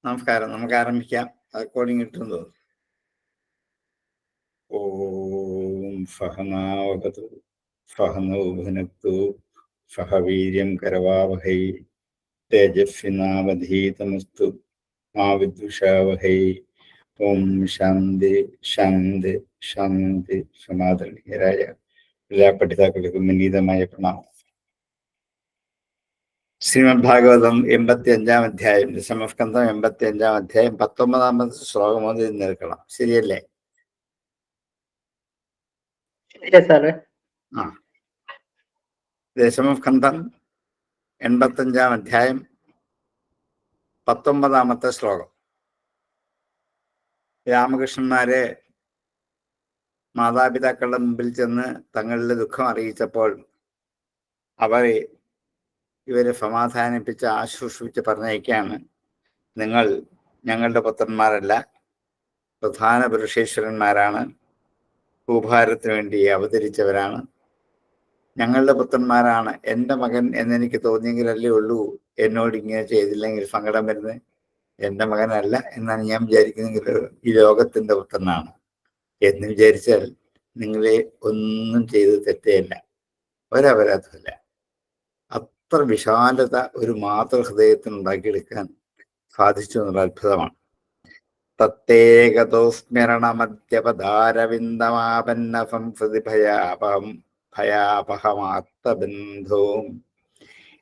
നമസ്കാരം. നമുക്ക് ആരംഭിക്കാം. റെക്കോർഡിംഗ് കിട്ടുന്നു. ഓം സഹനാവതു സഹനൗ ഭുനക്തു സഹ വീര്യം കരവാവഹൈ തേജസ്വിനാവധീതമസ്തു മാ വിദ്വിഷാവഹൈ. ഓം ശാന്തി ശാന്തി ശാന്തി. സമാധാനീയരായ എല്ലാ പഠിതാക്കൾക്കും വിനീതമായ പ്രണാമം. ശ്രീമദ് ഭാഗവതം 85-ാം അധ്യായം, ദശമസ്കന്ധം 85-ാം അധ്യായം 19-ാമത്തെ ശ്ലോകം മുതൽ നിൽക്കണം. ശരിയല്ലേ? ആ, ദശമസ്കന്ധം 85-ാം അധ്യായം 19-ാമത്തെ ശ്ലോകം. രാമകൃഷ്ണന്മാരെ മാതാപിതാക്കളുടെ മുമ്പിൽ ചെന്ന് തങ്ങളുടെ ദുഃഖം അറിയിച്ചപ്പോൾ അവർ ഇവരെ സമാധാനിപ്പിച്ച് ആശ്വസിപ്പിച്ച് പറഞ്ഞയക്കുകയാണ്. നിങ്ങൾ ഞങ്ങളുടെ പുത്രന്മാരല്ല, പ്രധാന പുരുഷേശ്വരന്മാരാണ്, ഭൂഭാരത്തിന് വേണ്ടി അവതരിച്ചവരാണ്, ഞങ്ങളുടെ പുത്രന്മാരാണ്. എൻ്റെ മകൻ എന്നെനിക്ക് തോന്നിയെങ്കിലല്ലേ ഉള്ളൂ എന്നോട് ഇങ്ങനെ ചെയ്തില്ലെങ്കിൽ സങ്കടം വരുന്നത്. എൻ്റെ മകനല്ല എന്നാണ് ഞാൻ വിചാരിക്കുന്നെങ്കിൽ ഈ ലോകത്തിൻ്റെ പുത്രനാണ് എന്ന് വിചാരിച്ചാൽ നിങ്ങളെ ഒന്നും ചെയ്ത് തെറ്റേയല്ല, ഒരപരാധമില്ല. അത്ര വിശാലത ഒരു മാതൃഹൃദയത്തിന് ഉണ്ടാക്കിയെടുക്കാൻ സാധിച്ചു എന്നുള്ള അത്ഭുതമാണ്. തത്തേകതോസ്മരണമദ്യപധാരവിന്ദമാപന്ന സംസൃതി ഭയാപഹമാത്തബന്ധൂം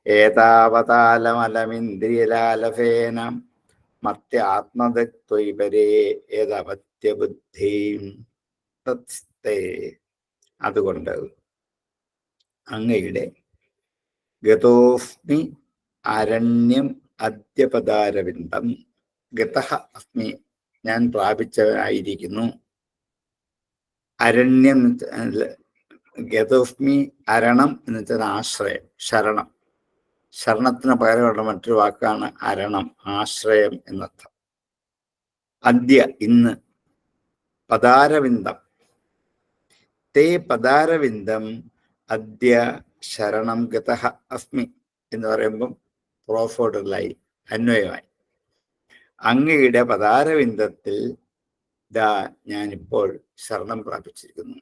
ഏതാവതാലമലമിന്ദ്രിയലാലസേന മർത്യാത്മദത്വൈപരേ ഏതപത്യബുദ്ധീം തത്സ്തേ. അതുകൊണ്ട് അങ്ങയുടെ ഗതോസ്മി അരണ്യം അദ്യപദാരവിന്ദം. ഗതഃ അസ്മി, ഞാൻ പ്രാപിച്ചവനായിരിക്കുന്നു. അരണ്യം, ഗതോസ്മി അരണം എന്ന് വെച്ചാൽ ആശ്രയം, ശരണം. ശരണത്തിന് പകരമുള്ള മറ്റൊരു വാക്കാണ് അരണം, ആശ്രയം എന്നർത്ഥം. അദ്യ, ഇന്ന്. പദാരവിന്ദം, തേ പദാരവിന്ദം അദ്യ ശരണം ഗതഃ അസ്മി എന്ന് പറയുമ്പം പ്രോഫോർഡറിലായി, അന്വയമായി. അങ്ങയുടെ പദാരവിന്ദത്തിൽ ദാ ഞാനിപ്പോൾ ശരണം പ്രാപിച്ചിരിക്കുന്നു.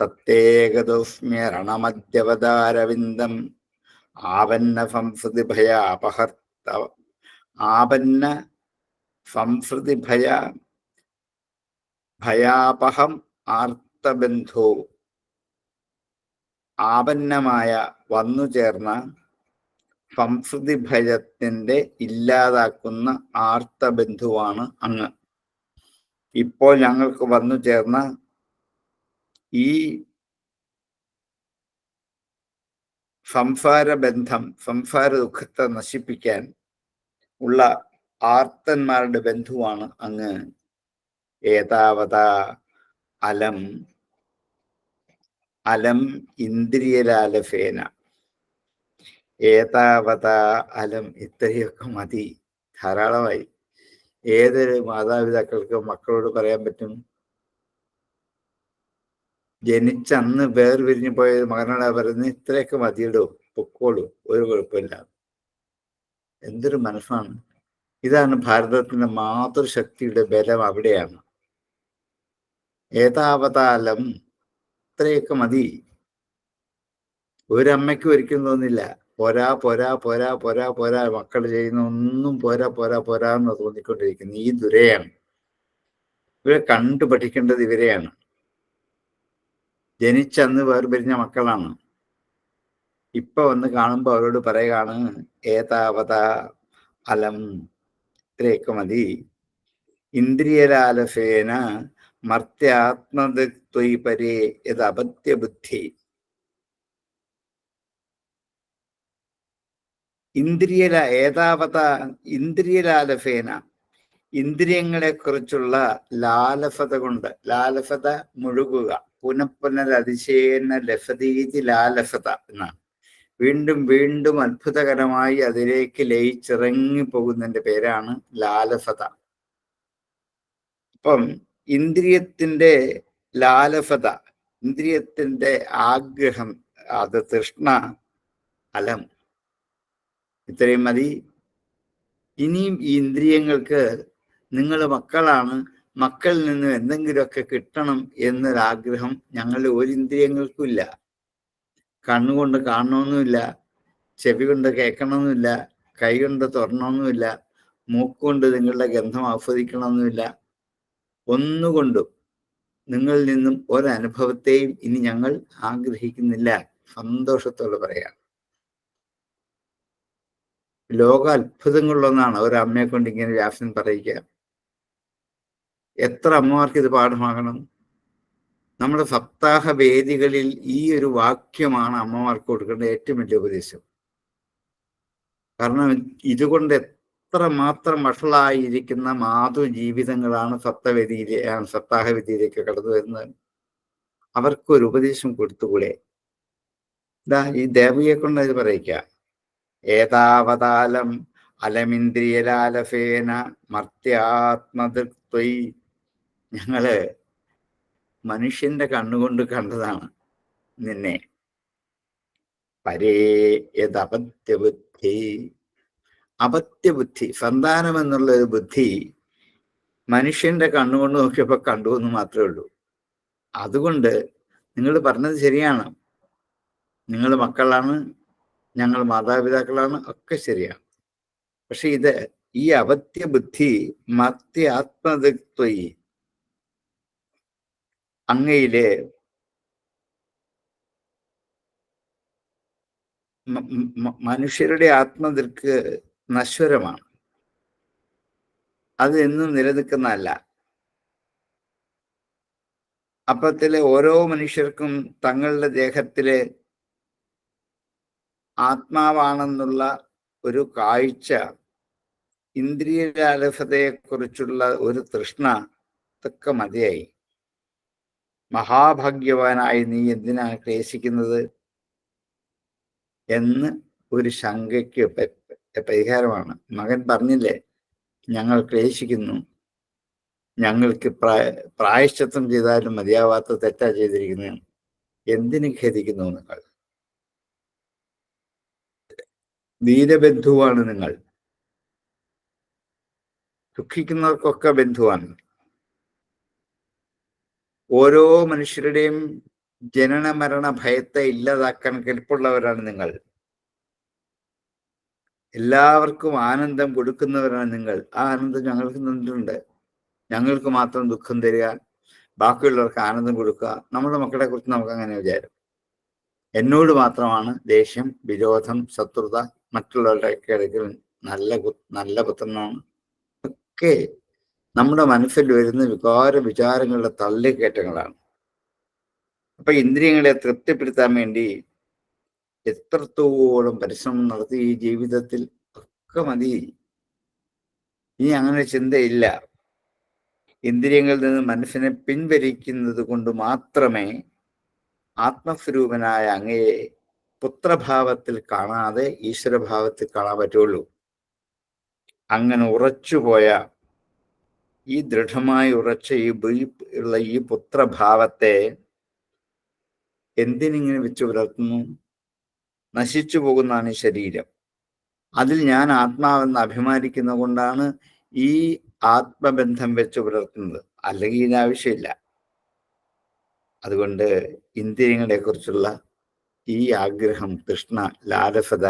തത്തേകതോസ്മ്യരണമദ്യപദാരവിന്ദം ആപന്ന സംസൃതി ഭയാപഹം ആർത്തബന്ധോ. ആപന്നമായ, വന്നു ചേർന്ന, സംസൃതി ഭയത്തിന്റെ ഇല്ലാതാക്കുന്ന ആർത്തബന്ധുവാണ് അങ്ങ്. ഇപ്പോൾ ഞങ്ങൾക്ക് വന്നു ചേർന്ന ഈ സംസാരബന്ധം, സംസാര ദുഃഖത്തെ നശിപ്പിക്കാൻ ഉള്ള ആർത്തന്മാരുടെ ബന്ധുവാണ് അങ്ങ്. ഏതാവതാ അലം, അലം ഇന്ദ്രിയലാലസേന. ഏതാവത അലം, ഇത്രയൊക്കെ മതി, ധാരാളമായി. ഏതൊരു മാതാപിതാക്കൾക്ക് മക്കളോട് പറയാൻ പറ്റും? ജനിച്ചന്ന് വേർപിരിഞ്ഞു പോയ മകനോടാ പറയുന്നത്, ഇത്രയൊക്കെ മതിയിടൂ, പൊക്കോളൂ, ഒരു കുഴപ്പമില്ല. എന്തൊരു മനസ്സാണ്! ഇതാണ് ഭാരതത്തിന്റെ മാതൃശക്തിയുടെ ബലം, അവിടെയാണ്. ഏതാവതാലം, ഇത്രയൊക്കെ മതി. ഒരമ്മയ്ക്കും ഒരിക്കലും തോന്നില്ല പോരാ പോരാ പോരാ പോരാ പോരാ, മക്കൾ ചെയ്യുന്ന ഒന്നും പോരാ പോരാ പോരാ എന്ന് തോന്നിക്കൊണ്ടിരിക്കുന്നു. ഈ ദുരയാണ്. ഇവരെ കണ്ടു പഠിക്കേണ്ടത് ഇവരെയാണ്. ജനിച്ചന്ന് വേർപിരിഞ്ഞ മക്കളാണ്. ഇപ്പൊ വന്ന് കാണുമ്പോൾ അവരോട് പറയുകയാണ്, ഏതാവത അലം, ഇത്രയൊക്കെ മതി. ഇന്ദ്രിയലാലസേന മർത്യാത്മദത്വൈപരേ യത് അപത്യബുദ്ധി. ഏതാവത ഇന്ദ്രിയലാലസേന, ഇന്ദ്രിയങ്ങളെ കുറിച്ചുള്ള ലാലസത കൊണ്ട്. ലാലസത മുഴുകുക, പുനഃപുനരതിശയേന ലസതീതി ലാലസത എന്നാണ്. വീണ്ടും വീണ്ടും അത്ഭുതകരമായി അതിലേക്ക് ലയിച്ചിറങ്ങി പോകുന്നതിന്റെ പേരാണ് ലാലസത. അപ്പം ഇന്ദ്രിയത്തിന്റെ ലാലസത, ഇന്ദ്രിയത്തിന്റെ ആഗ്രഹം, അത് തൃഷ്ണ, അലം, ഇത്രയും മതി. ഇനിയും ഈ ഇന്ദ്രിയങ്ങൾക്ക് നിങ്ങൾ മക്കളാണ്, മക്കളിൽ നിന്ന് എന്തെങ്കിലുമൊക്കെ കിട്ടണം എന്നൊരാഗ്രഹം ഞങ്ങളുടെ ഒരു ഇന്ദ്രിയങ്ങൾക്കും ഇല്ല. കണ്ണുകൊണ്ട് കാണണമെന്നുമില്ല, ചെവി കൊണ്ട് കേൾക്കണമെന്നില്ല, കൈ കൊണ്ട് തൊടണമെന്നുമില്ല, മൂക്കുകൊണ്ട് നിങ്ങളുടെ ഗന്ധം ആസ്വദിക്കണമെന്നുമില്ല. ഒന്നുകൊണ്ടും നിങ്ങളിൽ നിന്നും ഒരനുഭവത്തെയും ഇനി ഞങ്ങൾ ആഗ്രഹിക്കുന്നില്ല. സന്തോഷത്തോടെ പറയാം. ലോക അത്ഭുതങ്ങളിലൊന്നാണ് ഒരമ്മയെ കൊണ്ട് ഇങ്ങനെ വ്യാസൻ പറയിക്കുക. എത്ര അമ്മമാർക്ക് ഇത് പാഠമാകണം. നമ്മുടെ സപ്താഹ വേദികളിൽ ഈ ഒരു വാക്യമാണ് അമ്മമാർക്ക് കൊടുക്കേണ്ട ഏറ്റവും വലിയ ഉപദേശം. കാരണം ഇതുകൊണ്ട് എത്ര മാത്രം വഷളായിരിക്കുന്ന മാതൃജീവിതങ്ങളാണ് സപ്താഹ വേദിയിലേക്ക് കടന്നു വരുന്നത്. അവർക്കൊരു ഉപദേശം കൊടുത്തുകൂടെ? ഈ ദേവിയെ കൊണ്ട് ഇത് പറയിക്കുക. ഏതാവതാലം അലമിന്ദ്രിയലാലഫേന മർത്യാത്മതൃത്വൈ. ഞങ്ങള് മനുഷ്യന്റെ കണ്ണുകൊണ്ട് കണ്ടതാണ് നിന്നെ. പരേ യദപത്യബുദ്ധി. അപത്യബുദ്ധി, സന്താനം എന്നുള്ള ഒരു ബുദ്ധി മനുഷ്യന്റെ കണ്ണുകൊണ്ട് നോക്കിയപ്പോ കണ്ടു എന്ന് മാത്രമേ ഉള്ളൂ. അതുകൊണ്ട് നിങ്ങൾ പറഞ്ഞത് ശരിയാണ്. നിങ്ങൾ മക്കളാണ്, ഞങ്ങൾ മാതാപിതാക്കളാണ്, ഒക്കെ ശരിയാണ്. പക്ഷെ ഈ അപത്യബുദ്ധി മർത്യാത്മതൃത്വൈ, അങ്ങയില് മനുഷ്യരുടെ ആത്മദൃക്ക് നശ്വരമാണ്. അത് എന്നും നിലനിൽക്കുന്നതല്ല. അപ്പത്തിലെ ഓരോ മനുഷ്യർക്കും തങ്ങളുടെ ദേഹത്തിലെ ആത്മാവാണെന്നുള്ള ഒരു കാഴ്ച, ഇന്ദ്രിയലാലസതയെക്കുറിച്ചുള്ള ഒരു തൃഷ്ണ, ഇതൊക്കെ മതിയായി. മഹാഭാഗ്യവാനായി നീ എന്തിനാണ് ക്ലേശിക്കുന്നത് എന്ന് ഒരു ശങ്കയ്ക്ക് പരിഹാരമാണ്. മകൻ പറഞ്ഞില്ലേ, ഞങ്ങൾ ക്ലേശിക്കുന്നു, ഞങ്ങൾക്ക് പ്രായശ്ചിത്തം ചെയ്താലും മതിയാവാത്ത തെറ്റാ ചെയ്തിരിക്കുന്നു, എന്തിന് ഖേദിക്കുന്നു നിങ്ങൾ? ധീരബന്ധുവാണ് നിങ്ങൾ, ദുഃഖിക്കുന്നവർക്കൊക്കെ ബന്ധുവാണ്. ഓരോ മനുഷ്യരുടെയും ജനന മരണ ഭയത്തെ ഇല്ലാതാക്കാൻ കെൽപ്പുള്ളവരാണ് നിങ്ങൾ. എല്ലാവർക്കും ആനന്ദം കൊടുക്കുന്നവരാണ് നിങ്ങൾ. ആ ആനന്ദം ഞങ്ങൾക്ക് തന്നിട്ടുണ്ട്. ഞങ്ങൾക്ക് മാത്രം ദുഃഖം തരിക, ബാക്കിയുള്ളവർക്ക് ആനന്ദം കൊടുക്കുക. നമ്മുടെ മക്കളെ കുറിച്ച് നമുക്ക് അങ്ങനെ വിചാരം. എന്നോട് മാത്രമാണ് ദേഷ്യം, വിരോധം, ശത്രുത, മറ്റുള്ളവരുടെ ഇടയ്ക്ക് നല്ല പുത്രനാണ്. ഒക്കെ നമ്മുടെ മനസ്സിൽ വരുന്ന വിചാരങ്ങളുടെ തള്ളിക്കയറ്റങ്ങളാണ്. അപ്പൊ ഇന്ദ്രിയങ്ങളെ തൃപ്തിപ്പെടുത്താൻ വേണ്ടി എത്രത്തോളം പരിശ്രമം നടത്തി ഈ ജീവിതത്തിൽ ഒക്കെ മതി. ഇനി അങ്ങനെ ചിന്തയില്ല. ഇന്ദ്രിയങ്ങളിൽ നിന്ന് മനസ്സിനെ പിൻവലിക്കുന്നത് കൊണ്ട് മാത്രമേ ആത്മസ്വരൂപനായ അങ്ങയെ പുത്രഭാവത്തിൽ കാണാതെ ഈശ്വരഭാവത്തിൽ കാണാൻ പറ്റുള്ളൂ. അങ്ങനെ ഉറച്ചുപോയ ഈ ദൃഢമായി ഉറച്ച ഈ പുത്രഭാവത്തെ എന്തിനിങ്ങനെ വെച്ച് പുലർത്തുന്നു? നശിച്ചു പോകുന്നതാണ് ഈ ശരീരം. അതിൽ ഞാൻ ആത്മാവെന്ന് അഭിമാനിക്കുന്ന കൊണ്ടാണ് ഈ ആത്മബന്ധം വെച്ച് പുലർത്തുന്നത്. അല്ലെങ്കിൽ ഇതിനാവശ്യമില്ല. അതുകൊണ്ട് ഇന്ദ്രിയങ്ങളെ കുറിച്ചുള്ള ഈ ആഗ്രഹം, തൃഷ്ണ, ലാലസത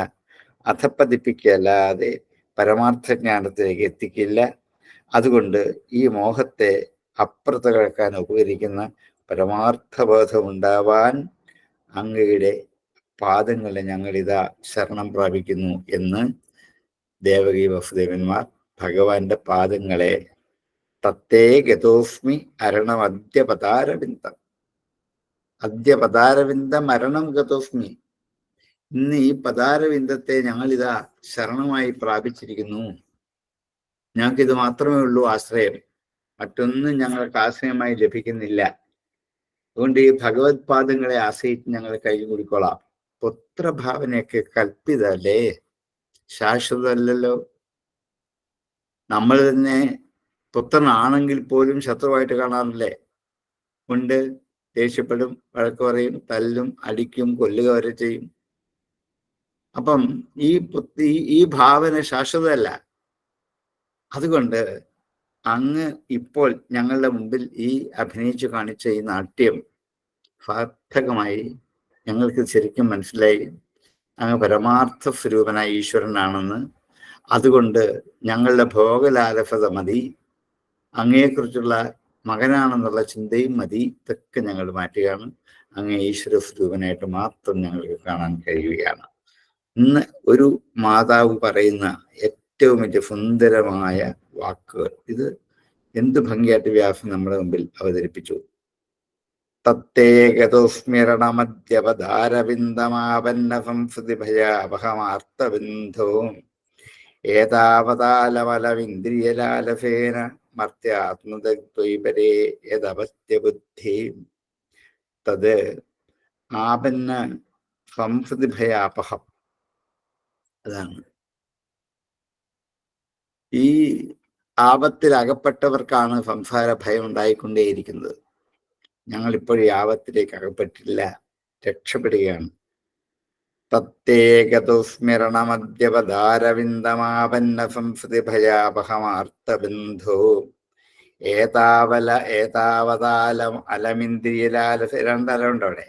അധപ്പതിപ്പിക്കല്ലാതെ പരമാർത്ഥ ജ്ഞാനത്തിലേക്ക് എത്തിക്കില്ല. അതുകൊണ്ട് ഈ മോഹത്തെ അപ്പുറത്ത് കിടക്കാൻ ഉപകരിക്കുന്ന പരമാർത്ഥബോധം ഉണ്ടാവാൻ അങ്ങയുടെ പാദങ്ങളെ ഞങ്ങളിതാ ശരണം പ്രാപിക്കുന്നു എന്ന് ദേവകി വസുദേവന്മാർ ഭഗവാന്റെ പാദങ്ങളെ തത്തേ ഗതോസ്മി അരണം അദ്യപദാരവിന്ദം, അദ്യപദാരവിന്ദ മരണം ഗതോസ്മി. ഇന്ന് ഈ പദാരവിന്ദത്തെ ഞങ്ങളിതാ ശരണമായി പ്രാപിച്ചിരിക്കുന്നു. ഞങ്ങൾക്കിത് മാത്രമേ ഉള്ളൂ ആശ്രയം, മറ്റൊന്നും ഞങ്ങൾക്ക് ആശ്രയമായി ലഭിക്കുന്നില്ല. അതുകൊണ്ട് ഈ ഭഗവത് പാദങ്ങളെ ആശ്രയിച്ച് ഞങ്ങൾ കഴിഞ്ഞു കൂടിക്കോളാം. പുത്രഭാവനയൊക്കെ കൽപ്പിതല്ലേ, ശാശ്വതമല്ലല്ലോ. നമ്മൾ തന്നെ പുത്രനാണെങ്കിൽ പോലും ശത്രുവായിട്ട് കാണാറില്ലേ? ഉണ്ട്. ദേഷ്യപ്പെടും, വഴക്ക് പറയും, തല്ലും, അടിക്കും, കൊല്ലുക വരെ ചെയ്യും. അപ്പം ഈ ഭാവന ശാശ്വതമല്ല. അതുകൊണ്ട് അങ്ങ് ഇപ്പോൾ ഞങ്ങളുടെ മുമ്പിൽ ഈ അഭിനയിച്ചു കാണിച്ച ഈ നാട്യം സാർത്ഥകമായി ഞങ്ങൾക്ക് ശരിക്കും മനസ്സിലായി അങ്ങ് പരമാർത്ഥ സ്വരൂപനായ ഈശ്വരനാണെന്ന്. അതുകൊണ്ട് ഞങ്ങളുടെ ഭോഗലാലസത മതി, അങ്ങയെക്കുറിച്ചുള്ള മകനാണെന്നുള്ള ചിന്തയും മതി. ഇതൊക്കെ ഞങ്ങൾ മാറ്റുകയാണ്. അങ്ങേ ഈശ്വര സ്വരൂപനായിട്ട് മാത്രം ഞങ്ങൾക്ക് കാണാൻ കഴിയുകയാണ്. ഇന്ന് ഒരു മാതാവ് പറയുന്ന ഏറ്റവും വലിയ സുന്ദരമായ വാക്കുകൾ. ഇത് എന്ത് ഭംഗിയായിട്ട് വ്യാസൻ നമ്മുടെ മുമ്പിൽ അവതരിപ്പിച്ചു. തത്തേകതോസ്മിരണമദ്യപദാരവിന്ദമാപന്ന സംസ്കൃതിഭയാപഹമാർത്തബിന്ധോ ഏതാവതാലമലമിന്ദ്രിയലാലസേന മർത്യാത്മതത്വൈപരേ യദപത്യബുദ്ധി തത് ആപന്ന സംസ്കൃതിഭയാപഹം. അതാണ് ഈ ആപത്തിൽ അകപ്പെട്ടവർക്കാണ് സംസാര ഭയം ഉണ്ടായിക്കൊണ്ടേയിരിക്കുന്നത്. ഞങ്ങൾ ഇപ്പോഴും ഈ ആപത്തിലേക്ക് അകപ്പെട്ടില്ല, രക്ഷപ്പെടുകയാണ്. തത്തേകതുസ്മരണമദ്യപദാരവിന്ദമാപന്ന സംസ്കൃതി ഭയാപഹമാർത്തബിന്ധോ ഏതാവതാലം അലമിന്ദ്രിയലാലസ. രണ്ടലമുണ്ട് അവിടെ.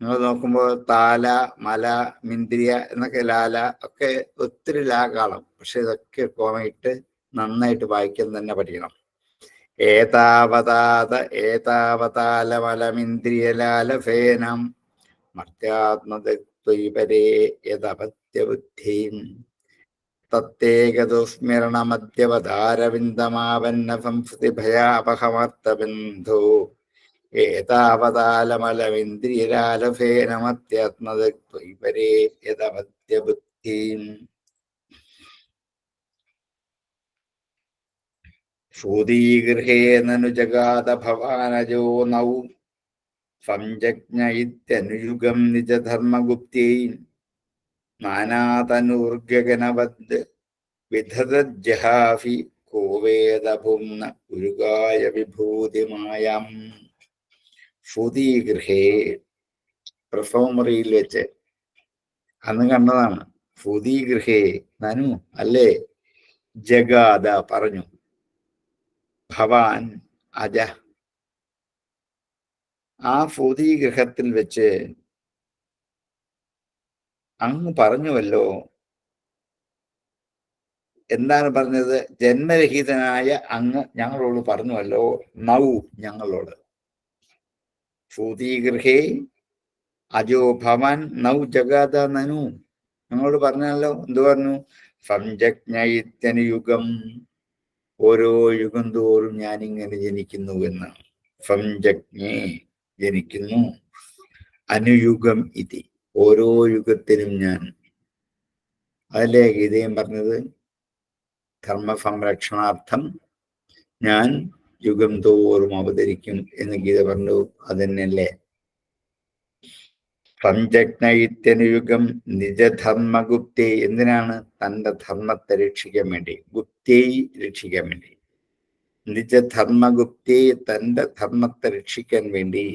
നിങ്ങൾ നോക്കുമ്പോൾ താല, മല, മിന്ദ്രിയ എന്നൊക്കെ ലാല ഒക്കെ ഒത്തിരി ലാകാളം. പക്ഷെ ഇതൊക്കെ കോമയിട്ട് നന്നായിട്ട് വായിക്കാൻ തന്നെ പഠിക്കണം. ഏതാവതാലമലമിന്ദ്രിയലാലസേനം മർത്യാത്മതത്വൈപരേ യദപത്യബുദ്ധിം തത്തേകതുസ്മരണമദ്യപദാരവിന്ദമാപന്ന സംസ്കൃതി ഭയാപഹമർത്തബിന്ധോ ഏതാവതാലമലമിന്ദ്രിയലാലസേന മർത്യാത്മതത്വൈപരേ യദപത്യബുദ്ധിം. ശ്രുതിഗൃഹേ നനു ജഗാദ ഭവാനജോ നൗ സംജജ്ഞ ഇത്യനുയുഗം നിജധർമ്മഗുപ്ത്യൈ നാനാതനൂർഗഗനവദ് വിധതജ്ജഹാഫി കോവേദഭുംന ഉരുകായ വിഭൂതിമായം. ശ്രുതിഗൃഹേ, പ്രസവമുറിയിൽ വെച്ച് അന്ന് കണ്ടതാണ്. ശ്രുതിഗൃഹേ നനു അല്ലേ, ജഗാദ പറഞ്ഞു, ഭവാൻ അജ ആ ശ്രുതിഗൃഹത്തിൽ വെച്ച് അങ്ങ് പറഞ്ഞുവല്ലോ. എന്താണ് പറഞ്ഞത്? ജന്മരഹിതനായ അങ്ങ് ഞങ്ങളോട് പറഞ്ഞുവല്ലോ. നൗ ഞങ്ങളോട്. ശ്രുതിഗൃഹേ അജോ ഭവാൻ നൗ ജഗാദ നനു ഞങ്ങളോട് പറഞ്ഞല്ലോ. എന്തു പറഞ്ഞു? സംജജ്ഞയുഗം, ഓരോ യുഗം തോറും ഞാനിങ്ങനെ ജനിക്കുന്നു എന്ന്. സംജജ്ഞേ ജനിക്കുന്നു, അനുയുഗം ഇതി ഓരോ യുഗത്തിലും ഞാൻ. അതല്ലേ ഗീതയും പറഞ്ഞത്? ധർമ്മ സംരക്ഷണാർത്ഥം ഞാൻ യുഗം തോറും അവതരിക്കും എന്ന് ഗീത പറഞ്ഞു. അതന്നെയല്ലേ സംജജ്ഞയുഗം നിജധർമ്മഗുപ്തേ. എന്തിനാണ്? തൻ്റെ ധർമ്മത്തെ രക്ഷിക്കാൻ വേണ്ടി, ഗുപ്തേ രക്ഷിക്കാൻ വേണ്ടി. നിജധർമ്മഗുപ്തേ, തൻ്റെ ധർമ്മത്തെ രക്ഷിക്കാൻ വേണ്ടി.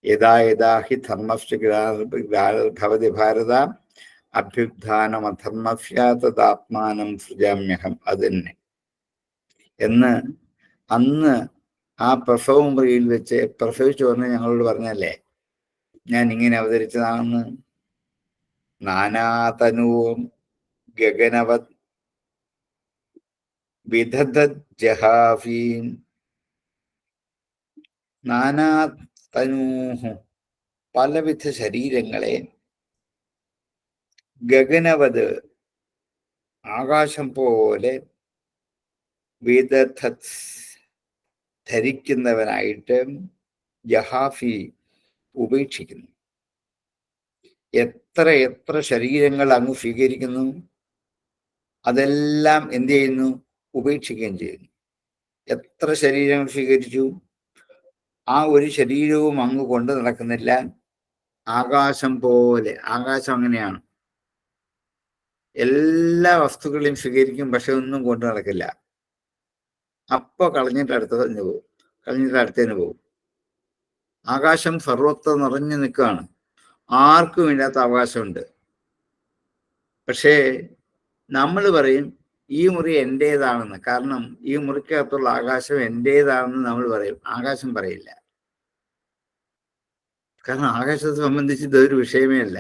യഥാ യഥാ ഹി ധർമ്മസ്യ ഭവതി ഭാരത അഭ്യുത്ഥാനമധർമ്മസ്യ തദാത്മാനം സൃജാമ്യഹം. അത് തന്നെ എന്ന് അന്ന് ആ പ്രസവമുറിയിൽ വെച്ച് പ്രസവിച്ചു പറഞ്ഞ് ഞങ്ങളോട് പറഞ്ഞല്ലേ, ഞാൻ ഇങ്ങനെ അവതരിച്ചതാണെന്ന്. നാനാതനൂം ഗഗനവത് വിദധജ്ജഹാഫീം. നാനാതനൂഹു പലവിധ ശരീരങ്ങളെ, ഗഗനവത് ആകാശം പോലെ, വിദധത് ധരിക്കുന്നവനായിട്ട്, ജഹാഫി ഉപേക്ഷിക്കുന്നു. എത്ര എത്ര ശരീരങ്ങൾ അങ്ങ് സ്വീകരിക്കുന്നു, അതെല്ലാം എന്ത് ചെയ്യുന്നു? ഉപേക്ഷിക്കുകയും ചെയ്യുന്നു. എത്ര ശരീരങ്ങൾ സ്വീകരിച്ചു, ആ ഒരു ശരീരവും അങ്ങ് കൊണ്ട് നടക്കുന്നില്ല. ആകാശം പോലെ, ആകാശം അങ്ങനെയാണ്, എല്ലാ വസ്തുക്കളെയും സ്വീകരിക്കും, പക്ഷെ ഒന്നും കൊണ്ട് നടക്കില്ല. അപ്പൊ കളഞ്ഞിട്ട് അടുത്തതിന് പോകും, കളഞ്ഞിട്ട് അടുത്തതിന് പോകും. ആകാശം സർവത്ര നിറഞ്ഞു നിൽക്കുകയാണ്. ആർക്കും ഇല്ലാത്ത അവകാശമുണ്ട്. പക്ഷേ നമ്മൾ പറയും ഈ മുറി എൻ്റേതാണെന്ന്. കാരണം ഈ മുറിക്കകത്തുള്ള ആകാശം എൻ്റേതാണെന്ന് നമ്മൾ പറയും, ആകാശം പറയില്ല. കാരണം ആകാശത്തെ സംബന്ധിച്ച് ഇതൊരു വിഷയമേ അല്ല.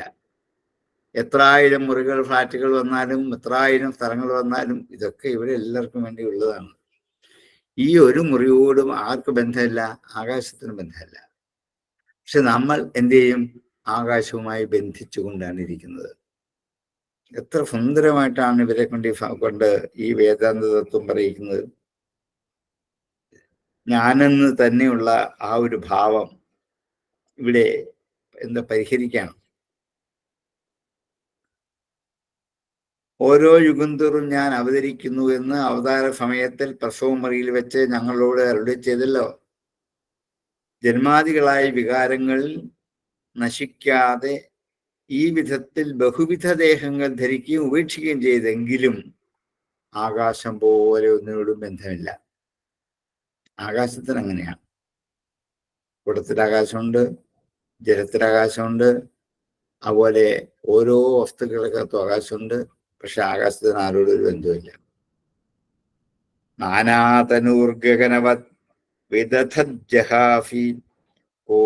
എത്രായിരം മുറികൾ, ഫ്ലാറ്റുകൾ വന്നാലും, എത്രായിരം സ്ഥലങ്ങൾ വന്നാലും ഇതൊക്കെ ഇവിടെ എല്ലാവർക്കും വേണ്ടി ഉള്ളതാണ്. ഈ ഒരു മുറിയോടും ആർക്ക് ബന്ധമില്ല? ആകാശത്തിന് ബന്ധമില്ല. പക്ഷെ നമ്മൾ എന്ത് ചെയ്യും? ആകാശവുമായി ബന്ധിച്ചുകൊണ്ടാണ് ഇരിക്കുന്നത്. എത്ര സുന്ദരമായിട്ടാണ് ഇവരെ കൊണ്ട് ഈ വേദാന്ത തത്വം പറയിക്കുന്നത്. ഞാനെന്ന് തന്നെയുള്ള ആ ഒരു ഭാവം ഇവിടെ എന്താ പരിഹരിക്കണം. ഓരോ യുഗന്തോറും ഞാൻ അവതരിക്കുന്നു എന്ന് അവതാര സമയത്തിൽ പ്രസവമുറിയിൽ വെച്ച് ഞങ്ങളോട് അരുളി ചെയ്തല്ലോ. ജന്മാദികളായ വികാരങ്ങൾ നശിക്കാതെ ഈ വിധത്തിൽ ബഹുവിധ ദേഹങ്ങൾ ധരിക്കുകയും ഉപേക്ഷിക്കുകയും ചെയ്തെങ്കിലും ആകാശം പോലെ ഒന്നിനോടും ബന്ധമില്ല. ആകാശത്തിന് അങ്ങനെയാണ്. കുടത്തിലാകാശമുണ്ട്, ജലത്തിലാകാശമുണ്ട്, അതുപോലെ ഓരോ വസ്തുക്കൾക്കകത്തും ആകാശമുണ്ട്. പക്ഷെ ആകാശത്തിന് ആരോടും ഒരു ബന്ധമില്ല. നാനാതനൂർഗഗനവത് വിദധജ്ജഹാഫി ഓ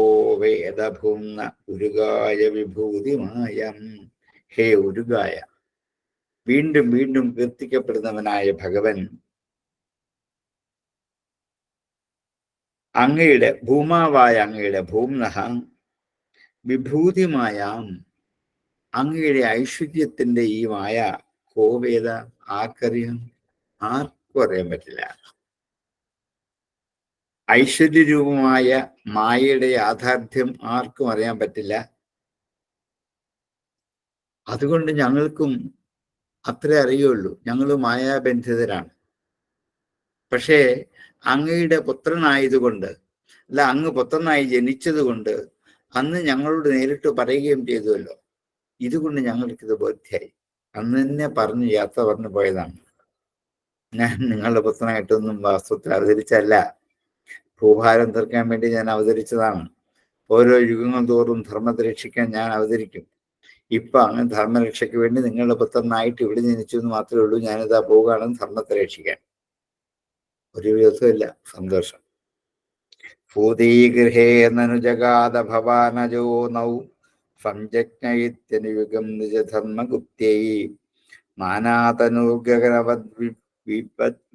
വേദഭൂന്ന ഉരുകായ വിഭൂതിമായം. ഹേ ഉരുകായ, വീണ്ടും വീണ്ടും കീർത്തിക്കപ്പെടുന്നവനായ ഭഗവൻ, അങ്ങയുടെ ഭൂമാവായ അങ്ങയുടെ ഭൂമ്നഹ വിഭൂതിമായാം, അങ്ങയുടെ ഐശ്വര്യത്തിന്റെ ഈ മായ കോവേദ, ആർക്കറിയാം? ആർക്കും അറിയാൻ പറ്റില്ല. ഐശ്വര്യരൂപമായ മായയുടെ യാഥാർത്ഥ്യം ആർക്കും അറിയാൻ പറ്റില്ല. അതുകൊണ്ട് ഞങ്ങൾക്കും അത്രേ അറിയുള്ളൂ. ഞങ്ങൾ മായാബന്ധിതരാണ്. പക്ഷേ അങ്ങയുടെ പുത്രനായതുകൊണ്ട്, അല്ല അങ്ങ് പുത്രനായി ജനിച്ചത് കൊണ്ട് അന്ന് ഞങ്ങളോട് നേരിട്ട് പറയുകയും ചെയ്തുവല്ലോ. ഇതുകൊണ്ട് ഞങ്ങൾക്കിത് ബോധ്യായി. അന്ന് തന്നെ പറഞ്ഞു, യാത്ര പറഞ്ഞു പോയതാണ്. ഞാൻ നിങ്ങളുടെ പുത്രനായിട്ടൊന്നും വാസ്തവത്തിൽ അവതരിച്ചല്ല. ഭൂഭാരം തീർക്കാൻ വേണ്ടി ഞാൻ അവതരിച്ചതാണ്. ഓരോ യുഗങ്ങൾ തോറും ധർമ്മത്തെ രക്ഷിക്കാൻ ഞാൻ അവതരിക്കും. ഇപ്പൊ അങ്ങ് ധർമ്മരക്ഷയ്ക്ക് വേണ്ടി നിങ്ങളുടെ പുത്രനായിട്ട് ഇവിടെ ജനിച്ചു എന്ന് മാത്രമേ ഉള്ളൂ. ഞാനിതാ പോവുകയാണ് ധർമ്മത്തെ രക്ഷിക്കാൻ. ഒരു വിധവുമില്ല സന്തോഷം. ഭൂതീഗൃഹേ നനുജഗാത ഭവാനജോ നൗ സംജജ്ഞയിത്യനുയുഗം നിജധർമ്മഗുപ്തൈ നാനാതനൂർഗഗനവദ്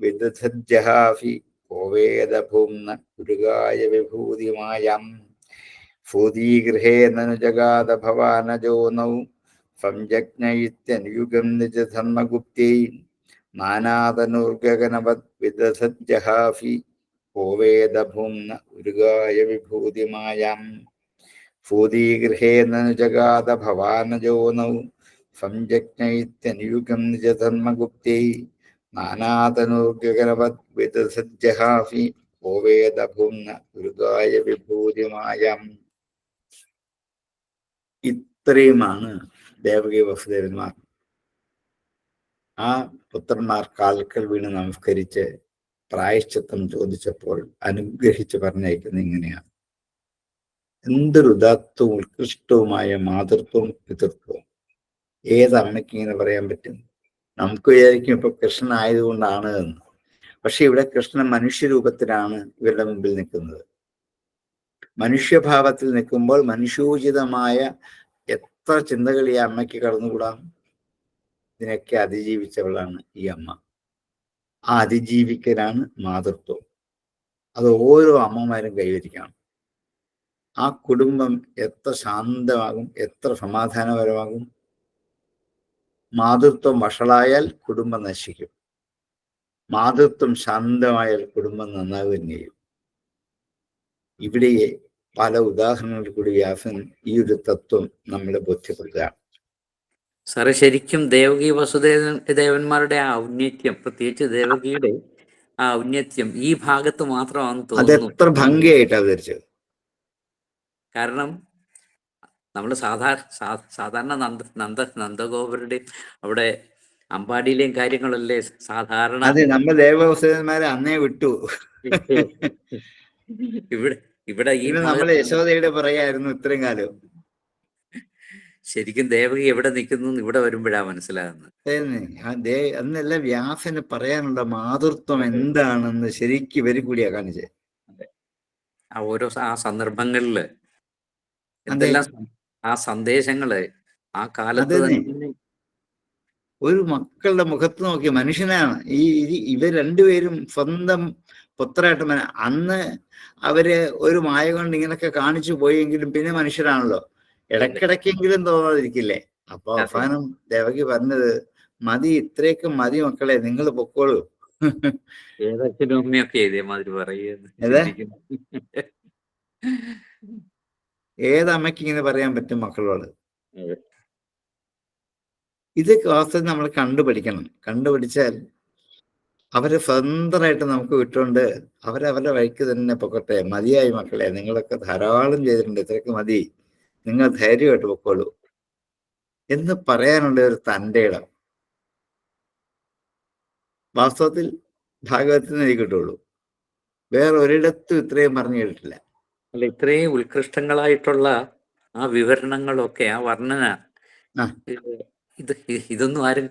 വിദധജ്ജഹാഫി കോവേദഭൂമ്ന ഉരുകായ വിഭൂതിമായം. ഭൂതീഗൃഹേ നനുജഗാത ഭവാനജോ നൗ സംജജ്ഞയിത്യനുയുഗം നിജധർമ്മഗുപ്തൈ നാനാതനൂർഗഗനവദ് വിദധജ്ജഹാഫി കോവേദഭൂമ്ന ഉരുകായ വിഭൂതിമായം. ഭൂതീഗൃഹേ നനുജഗാത ഭവാനജോ നൗ സംജജ്ഞയിത്യനുയുഗം നിജധർമ്മഗുപ്തൈ നാനാതനൂർഗഗനവദ് വിദധജ്ജഹാഫി കോവേദഭൂമ്ന ഉരുകായ വിഭൂതിമായം. ഇത്രയുമാണ് ദേവകി വസുദേവന്മാർ ആ പുത്രന്മാർ കാൽക്കൽ വീണ് നമസ്കരിച്ച് പ്രായശ്ചിത്തം ചോദിച്ചപ്പോൾ അനുഗ്രഹിച്ച് പറഞ്ഞയക്കുന്നത് ഇങ്ങനെയാണ്. എന്തൊരു ഉദാത്തവും ഉത്കൃഷ്ടവുമായ മാതൃത്വവും പിതൃത്വവും. ഏതമ്മയ്ക്ക് ഇങ്ങനെ പറയാൻ പറ്റും? നമുക്ക് വിചാരിക്കും ഇപ്പൊ കൃഷ്ണൻ ആയതുകൊണ്ടാണ് എന്ന്. പക്ഷെ ഇവിടെ കൃഷ്ണൻ മനുഷ്യരൂപത്തിലാണ് ഇവരുടെ മുമ്പിൽ നിൽക്കുന്നത്. മനുഷ്യഭാവത്തിൽ നിൽക്കുമ്പോൾ മനുഷ്യോചിതമായ എത്ര ചിന്തകൾ ഈ അമ്മയ്ക്ക് കടന്നുകൂടാം. ഇതിനൊക്കെ അതിജീവിച്ചവളാണ് ഈ അമ്മ. ആ അതിജീവിക്കലാണ് മാതൃത്വം. അത് ഓരോ അമ്മമാരും കൈവരിക്കണം. ആ കുടുംബം എത്ര ശാന്തമാകും, എത്ര സമാധാനപരമാകും. മാതൃത്വം വഷളായാൽ കുടുംബം നശിക്കും. മാതൃത്വം ശാന്തമായാൽ കുടുംബം നന്നാവുകയും ചെയ്യും. ഇവിടെ പല ഉദാഹരണങ്ങളിൽ കൂടി വ്യാസൻ ഈ ഒരു തത്വം നമ്മളെ ബോധ്യപ്പെടുത്തുകയാണ്. സാറേ, ശരിക്കും ദേവകി വസുദേവന്മാരുടെ ആ ഔന്നത്യം, പ്രത്യേകിച്ച് ദേവകിയുടെ ആ ഔന്നത്യം ഈ ഭാഗത്ത് മാത്രമാണെന്ന് തോന്നുന്നു. അതെത്ര ഭംഗിയായിട്ട് അവതരിച്ചത്. കാരണം നമ്മൾ സാധാരണ നന്ദഗോപരുടെയും അവിടെ അമ്പാടിയിലെയും കാര്യങ്ങളല്ലേ സാധാരണ. അതെ, നമ്മൾ ദേവവസുദേവന്മാരെ അന്നേ വിട്ടു. ഇവിടെ ഈ നമ്മളെ യശോദയുടെ പറയായിരുന്നു ഇത്രയും കാലം. ശരിക്കും ദേവകി എവിടെ നിൽക്കുന്നു ഇവിടെ വരുമ്പോഴാ മനസ്സിലാകുന്നത്. തന്നെ അന്നല്ല വ്യാസന് പറയാനുള്ള മാതൃത്വം എന്താണെന്ന് ശരിക്കും ഇവര് കൂടിയാ കാണിച്ചത്. ആ ഓരോ ആ സന്ദർഭങ്ങളില് അതെ, എന്തെല്ലാം ആ സന്ദേശങ്ങള് ആ കാലത്ത് അതെ. തന്നെ. ഒരു മക്കളുടെ മുഖത്ത് നോക്കി മനുഷ്യനാണ് ഇവർ രണ്ടുപേരും സ്വന്തം പുത്രമായിട്ട് അന്ന് അവര് ഒരു മായ കൊണ്ട് ഇങ്ങനൊക്കെ കാണിച്ചു പോയെങ്കിലും പിന്നെ മനുഷ്യരാണല്ലോ, ഇടയ്ക്കിടയ്ക്കെങ്കിലും തോന്നാതിരിക്കില്ലേ. അപ്പൊ അവസാനം ദേവകി പറഞ്ഞത്, മതി, ഇത്രയൊക്കെ മതി മക്കളെ, നിങ്ങൾ പൊക്കോളൂ. ഏതച്ഛനും അമ്മയൊക്കെ ഇതേമാതിരി പറയുന്നത് അതെ, ചിന്തിക്കുന്നു. ഏതമ്മയ്ക്ക് ഇങ്ങനെ പറയാൻ പറ്റും മക്കളോട്? ഇതൊക്കെ വാസ്തവം നമ്മൾ കണ്ടുപിടിക്കണം. കണ്ടുപിടിച്ചാൽ അവരെ സ്വതന്ത്രമായിട്ട് നമുക്ക് വിട്ടുകൊണ്ട് അവരവരുടെ വഴിക്ക് തന്നെ പൊക്കട്ടെ. മതിയായി മക്കളെ, നിങ്ങളൊക്കെ ധാരാളം ചെയ്തിട്ടുണ്ട്, ഇത്രയൊക്കെ മതി, നിങ്ങൾ ധൈര്യമായിട്ട് പൊക്കോളൂ എന്ന് പറയാനുള്ള ഒരു തൻ്റെ ഇടം വാസ്തവത്തിൽ ഭാഗവതത്തിൽ നിന്ന് എനിക്ക് കിട്ടുള്ളൂ. വേറെ ഒരിടത്തും ഇത്രയും പറഞ്ഞു കേട്ടിട്ടില്ല. അല്ല, ഇത്രയും ഉത്കൃഷ്ടങ്ങളായിട്ടുള്ള ആ വിവരണങ്ങളൊക്കെ, ആ വർണ്ണന, ഇതൊന്നും ആരും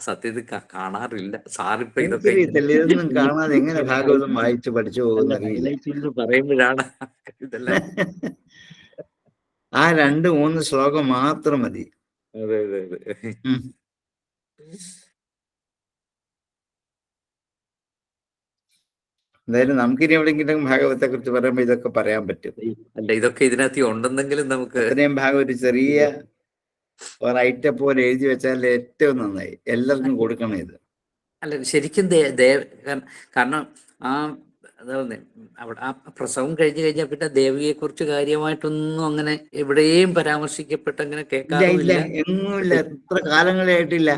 സത്യത്തിൽ കാണാറില്ല. സാറിപ്പോ ഇതൊക്കെ ഇതൊന്നും കാണാതെ എങ്ങനെ ഭാഗവതം വായിച്ചു പഠിച്ചു പോകുന്ന പറയുമ്പോഴാണ് ഇതെല്ലാം. ആ 2-3 ശ്ലോകം മാത്രം മതി. അതെ അതെ അതെ. എന്തായാലും നമുക്കിനി എവിടെയെങ്കിലും ഭാഗവതത്തെ കുറിച്ച് പറയുമ്പോൾ ഇതൊക്കെ പറയാൻ പറ്റും. അല്ല, ഇതൊക്കെ ഇതിനകത്ത് ഉണ്ടെന്നെങ്കിലും നമുക്ക് അത്രയും ഭാഗം ഒരു ചെറിയ ഒരൈറ്റം പോലെ എഴുതി വെച്ചാൽ ഏറ്റവും നന്നായി. എല്ലാവർക്കും കൊടുക്കണം ഇത്. അല്ല, ശരിക്കും കാരണം ആ അവിടെ ആ പ്രസവം കഴിഞ്ഞു കഴിഞ്ഞാൽ പിന്നെ ദേവിയെ കുറിച്ച് കാര്യമായിട്ടൊന്നും അങ്ങനെ എവിടെയും പരാമർശിക്കപ്പെട്ട് അങ്ങനെ കേൾക്കാറുമില്ല. എങ്ങുമില്ല, എത്ര കാലങ്ങളായിട്ടില്ല,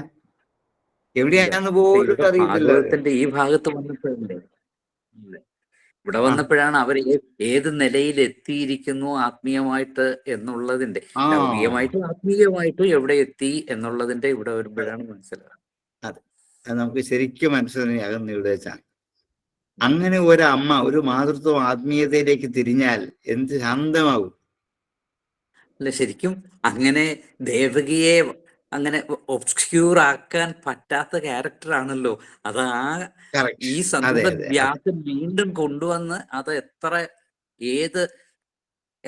എവിടെയാണെന്ന് പോലും അറിയത്തില്ല. ഭാഗവതത്തിന്റെ ഈ ഭാഗത്ത് വന്നപ്പോഴല്ലേ, ഇവിടെ വന്നപ്പോഴാണ് അവർ ഏത് നിലയിൽ എത്തിയിരിക്കുന്നു ആത്മീയമായിട്ട് എന്നുള്ളതിന്റെ, ലൗകികമായിട്ടും ആത്മീയമായിട്ടും എവിടെ എത്തി എന്നുള്ളതിന്റെ ഇവിടെ വരുമ്പോഴാണ് മനസ്സിലാവുന്നത്. അതെ, അത് നമുക്ക് ശരിക്കും മനസ്സിലാകുന്ന ഇവിടെ വെച്ചാണ്. അങ്ങനെ ഒരമ്മ, ഒരു മാതൃത്വം ആത്മീയതയിലേക്ക് തിരിഞ്ഞാൽ എന്ത് ശാന്തമാകും. അല്ല, ശരിക്കും അങ്ങനെ ദേവകിയെ അങ്ങനെ ഒബ്സ്ക്യൂർ ആക്കാൻ പറ്റാത്ത ക്യാരക്ടറാണല്ലോ അത്. ഈ സന്ദർഭ വ്യാസൻ വീണ്ടും കൊണ്ടുവന്ന് അത്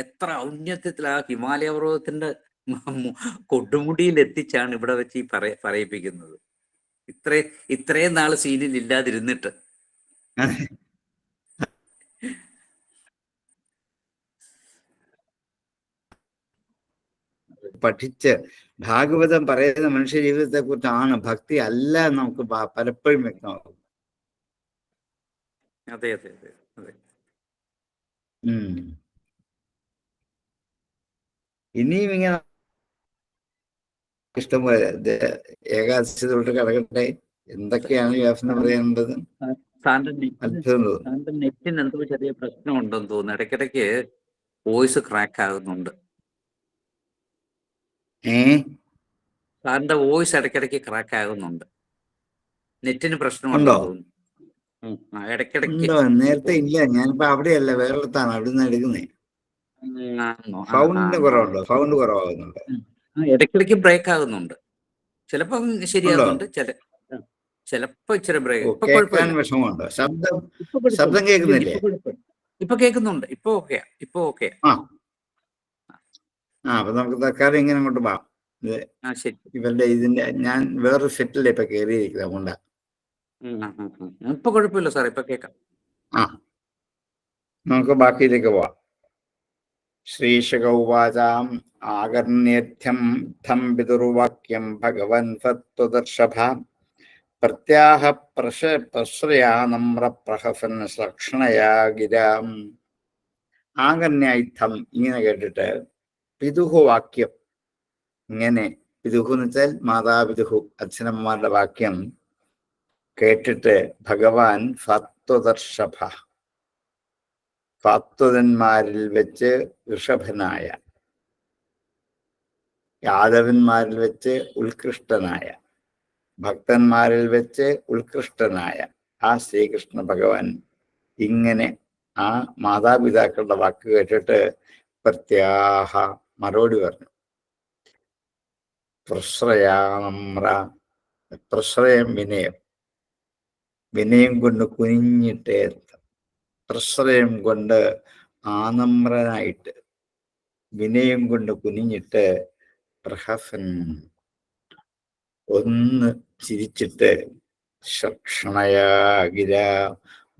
എത്ര ഔന്നത്യത്തിൽ ആ ഹിമാലയ പർവ്വതത്തിന്റെ കൊടുമുടിയിൽ എത്തിച്ചാണ് ഇവിടെ വെച്ച് ഈ പറയിപ്പിക്കുന്നത്. ഇത്രയും നാള് സീനിൽ ഇല്ലാതിരുന്നിട്ട്. പഠിച്ച് ഭാഗവതം പറയുന്ന മനുഷ്യ ജീവിതത്തെ കുറിച്ചാണ്, ഭക്തി അല്ല, നമുക്ക് പലപ്പോഴും വ്യക്തമാകും. അതെ അതെ അതെ അതെ. ഇനിയും ഇങ്ങനെ ഇഷ്ടംപോലെ ഏകാദശി തൊട്ട് കിടക്കട്ടെ. എന്തൊക്കെയാണ് വ്യാസന് പറയാനുള്ളത്? നെറ്റിന് എന്തോ ചെറിയ പ്രശ്നമുണ്ടെന്ന് തോന്നുന്നു. ഇടയ്ക്കിടയ്ക്ക് വോയിസ് ക്രാക്ക് ആകുന്നുണ്ട്. സാറിന്റെ വോയിസ് ഇടയ്ക്കിടയ്ക്ക് ക്രാക്ക് ആകുന്നുണ്ട്. നെറ്റിന് പ്രശ്നമുണ്ടോ തോന്നുന്നു. ഇടയ്ക്കിടയ്ക്ക്. നേരത്തെ ഇല്ല, ഞാനിപ്പോ അവിടെയല്ല, വേറെടുത്താണ്, അവിടുന്ന് എടുക്കുന്നേ. സൗണ്ടിന് കുറവുണ്ടോ? സൗണ്ട് കുറവാകുന്നുണ്ട്. ഇടയ്ക്കിടയ്ക്ക് ബ്രേക്ക് ആകുന്നുണ്ട്. ചിലപ്പോ ശരിയാകുന്നുണ്ട്, ചിലപ്പോ ഇച്ചിരി ബ്രേക്ക്. കേൾക്കാൻ വിഷമമുണ്ടോ? ശബ്ദം കേൾക്കുന്നില്ലേ? ഇപ്പൊ കേൾക്കുന്നുണ്ട്. ഇപ്പൊ ഓക്കെ. അപ്പൊ നമുക്ക് തൽക്കാലം ഇങ്ങനെ അങ്ങോട്ട് പോവാം. ഇവരുടെ ഇതിന്റെ ഞാൻ വേറൊരു സെറ്റിലെ ഇപ്പൊ കയറിയിരിക്കുന്നത്, അതുകൊണ്ടാ. ഇപ്പൊ കുഴപ്പമില്ല സാർ, ഇപ്പൊ കേൾക്കാം. നമുക്ക് ബാക്കിയിലേക്ക് പോവാം. ശ്രീശുക ഉവാചാം ആകർണ്യർത്ഥ്യം ധം പിതുർവാക്യം ഭഗവൻ സത്വദർശഭ പ്രത്യാഹ പ്രശ്രയാ നമ്രപ്രഹസൻ ലക്ഷണയാ ഗിരാം. ആകർണ്യൈത്ഥം ഇങ്ങനെ കേട്ടിട്ട്, പിതുഹു വാക്യം, ഇങ്ങനെ പിതുഹു എന്ന് വെച്ചാൽ മാതാപിതുഹു, അച്ഛനമ്മമാരുടെ വാക്യം കേട്ടിട്ട് ഭഗവാൻ സത്വദർശഭ, സാത്വതന്മാരിൽ വെച്ച് ഋഷഭനായ, യാദവന്മാരിൽ വെച്ച് ഉത്കൃഷ്ടനായ, ഭക്തന്മാരിൽ വെച്ച് ഉത്കൃഷ്ടനായ ആ ശ്രീകൃഷ്ണ ഭഗവാൻ ഇങ്ങനെ ആ മാതാപിതാക്കളുടെ വാക്ക് കേട്ടിട്ട് പ്രത്യാഹ മറുപടി പറഞ്ഞു. പ്രശ്രയാനമ്ര. പ്രശ്രയം വിനയം, വിനയം കൊണ്ട് കുനിഞ്ഞിട്ട്, പ്രശ്രയം കൊണ്ട് ആനമ്രനായിട്ട്, വിനയം കൊണ്ട് കുനിഞ്ഞിട്ട്, പ്രഹസൻ ഒന്ന് ചിരിച്ചിട്ട്, ക്ഷണയാഗിര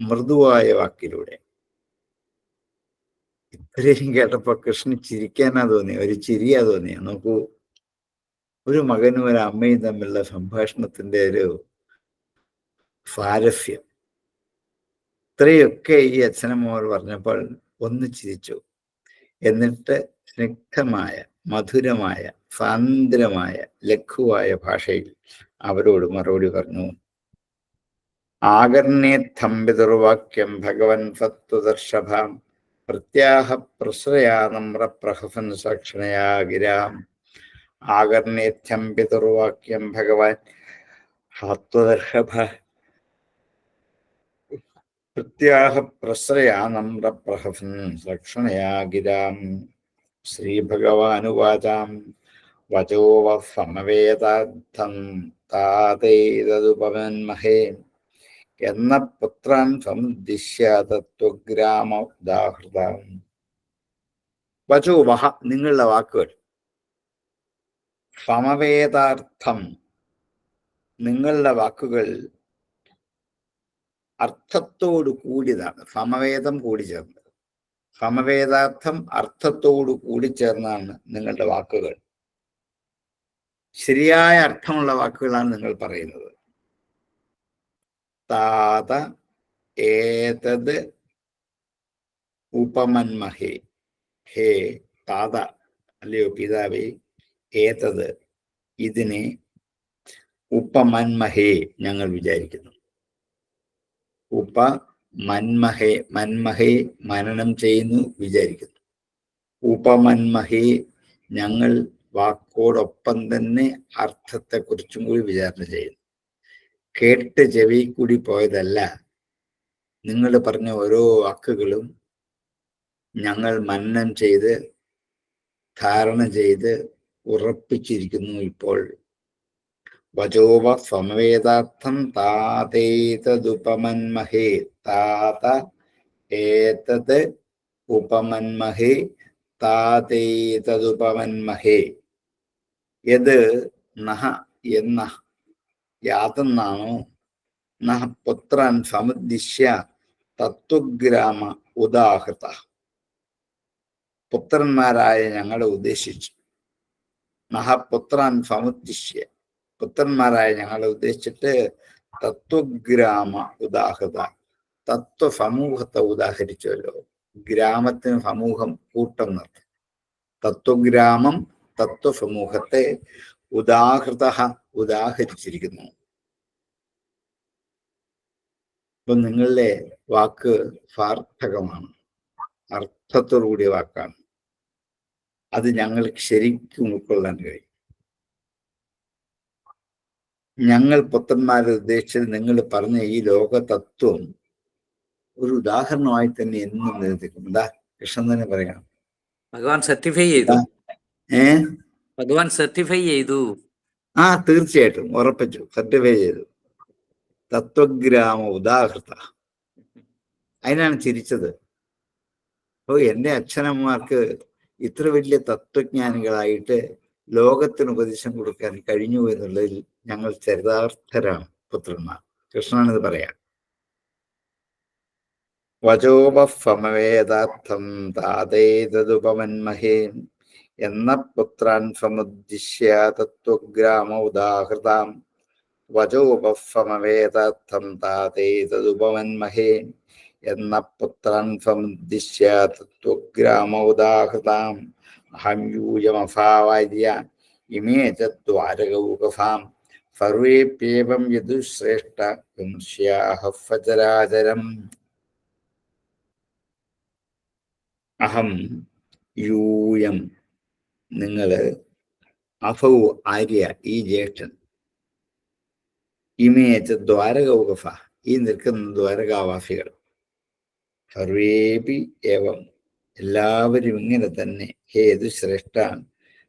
മൃദുവായ വാക്കിലൂടെ. ഇത്രയും കേട്ടപ്പോ കൃഷ്ണൻ ചിരിക്കാനാ തോന്നി, ഒരു ചിരിയാ തോന്നിയ. നോക്കൂ, ഒരു മകനും ഒരു അമ്മയും തമ്മിലുള്ള സംഭാഷണത്തിന്റെ ഒരു സ്വാരസ്യം. ഇത്രയൊക്കെ ഈ അച്ഛനമ്മമാർ പറഞ്ഞപ്പോൾ ഒന്ന് ചിരിച്ചു. എന്നിട്ട് സ്നിഗ്ധമായ, മധുരമായ, സാന്ദ്രമായ, ലഘുവായ ഭാഷയിൽ അവരോട് മറുപടി പറഞ്ഞു. ആകർണേത്ഥം പിതൃവാക്യം ഭഗവൻ സത്വദർശഭാം പ്രത്യാഹ പ്രശ്രയാനമ്ര പ്രഹസൻ സാക്ഷണയാ ഗിരാം. ആകർണേത്ഥം പിതൃവാക്യം ഭഗവാൻ സത്വദർശഭ പ്രത്യാഹ പ്രശ്രയാനമ്ര പ്രഹസൻ സാക്ഷണയാ ഗിരാം. ശ്രീഭഗവാനുവാചാം വചോ സമവേദാർത്ഥം താതേതതുപമന്മഹേ എന്ന പുത്രാൻ സമുദ്ദിശ്യ തത്വഗ്രാമ ഉദാഹൃതം. വചോ വഹ, നിങ്ങളുടെ വാക്കുകൾ, സമവേദാർത്ഥം, നിങ്ങളുടെ വാക്കുകൾ അർത്ഥത്തോടു കൂടിയതാണ്. സമവേദം കൂടിച്ചേർന്നത്, സമവേദാർത്ഥം അർത്ഥത്തോടു കൂടിച്ചേർന്നാണ് നിങ്ങളുടെ വാക്കുകൾ. ശരിയായ അർത്ഥമുള്ള വാക്കുകളാണ് നിങ്ങൾ പറയുന്നത്. താത ഏതത് ഉപമന്മഹേ, ഹേ താത, അല്ലയോ പിതാവേ, ഏതത്, ഇതിനെ, ഉപമന്മഹേ, ഞങ്ങൾ വിചാരിക്കുന്നു. ഉപമന്മഹേ, മന്മഹേ മനനം ചെയ്യുന്നു, വിചാരിക്കുന്നു. ഉപമന്മഹേ, ഞങ്ങൾ വാക്കോടൊപ്പം തന്നെ അർത്ഥത്തെക്കുറിച്ചും കൂടി വിചാരണ ചെയ്യുന്നു. കേട്ട് ചെവി കൂടി പോയതല്ല, നിങ്ങൾ പറഞ്ഞ ഓരോ വാക്കുകളും ഞങ്ങൾ മനനം ചെയ്ത്, ധാരണ ചെയ്ത് ഉറപ്പിച്ചിരിക്കുന്നു ഇപ്പോൾ. വചോവ സമവേദാർത്ഥം താതേതതുപമന്മഹേ, താത ഏതത് ഉപമന്മഹേ, താതേതതുപമന്മഹേ. യത് നഹ, എന്ന, യാതെന്നാണോ, നഹ പുത്രാൻ സമുദ്ദിശ്യ തത്വഗ്രാമ ഉദാഹൃത, പുത്രന്മാരായ ഞങ്ങളെ ഉദ്ദേശിച്ചു. നഹ പുത്രാൻ സമുദ്ദിശ്യ, പുത്രന്മാരായ ഞങ്ങളെ ഉദ്ദേശിച്ചിട്ട്, തത്വഗ്രാമ ഉദാഹൃത, തത്വസമൂഹത്തെ ഉദാഹരിച്ചല്ലോ. ഗ്രാമത്തിന് സമൂഹം, കൂട്ടം നിർത്തും. തത്വഗ്രാമം, തത്വസമൂഹത്തെ ഉദാഹൃത, ഉദാഹരിച്ചിരിക്കുന്നു. ഇപ്പൊ നിങ്ങളുടെ വാക്ക് സാർത്ഥകമാണ്, അർത്ഥത്തോടുകൂടിയ വാക്കാണ്. അത് ഞങ്ങൾക്ക് ശരിക്കും ഉൾക്കൊള്ളാൻ കഴിയും. ഞങ്ങൾ പുത്രന്മാരെ ഉദ്ദേശിച്ചത് നിങ്ങൾ പറഞ്ഞ ഈ ലോക തത്വം ഒരു ഉദാഹരണമായി തന്നെ എന്നും നിലനിൽക്കും. എന്താ കൃഷ്ണൻ തന്നെ പറയാം, ഭഗവാൻ സർട്ടിഫൈ ചെയ്തു. ഭഗവാൻ സർട്ടിഫൈ ചെയ്തു. തീർച്ചയായിട്ടും ഉറപ്പിച്ചു, സർട്ടിഫൈ ചെയ്തു. തത്വഗ്രാമ ഉദാഹൃത, അതിനാണ് ചിരിച്ചത്. അപ്പൊ എൻ്റെ അച്ഛനമ്മമാർക്ക് ഇത്ര വലിയ തത്വജ്ഞാനികളായിട്ട് ലോകത്തിന് ഉപദേശം കൊടുക്കാൻ കഴിഞ്ഞു എന്നുള്ളതിൽ ഞങ്ങൾ ചരിതാർത്ഥരാണ് പുത്രന്മാർ. കൃഷ്ണനാണിത് പറയാം. വചോപമവേദാർത്ഥം താതേതതുപമന്മഹേ എന്ന പുത്രാൻ സമുദ്ദിശ്യ തത്വഗ്രാമ ഉദാഹൃതാം. വചോപമവേദാർത്ഥം താതേതതുപമന്മഹേ എന്ന പുത്രാൻ സമുദ്ദിശ്യ തത്വഗ്രാമ ഉദാഹൃതാം. അഹം യൂയമഭാവാര്യ ഇമേ ച ദ്വാരകൗകസാം സർവേപ്യേവം യദുശ്രേഷ്ഠ വിംശ്യാഹ സചരാചരം. അഹം യൂയം, നിങ്ങള്, അഭൗ ആര്യ, ഈ ജ്യേഷ്ഠൻ, ഇമേച്ച ദ്വാരകൗകഫ, ഈ നിൽക്കുന്ന ദ്വാരകാവാസികൾ, സർവേപി ഏവം, എല്ലാവരും ഇങ്ങനെ തന്നെ, ഹേ യദുശ്രേഷ്ഠ,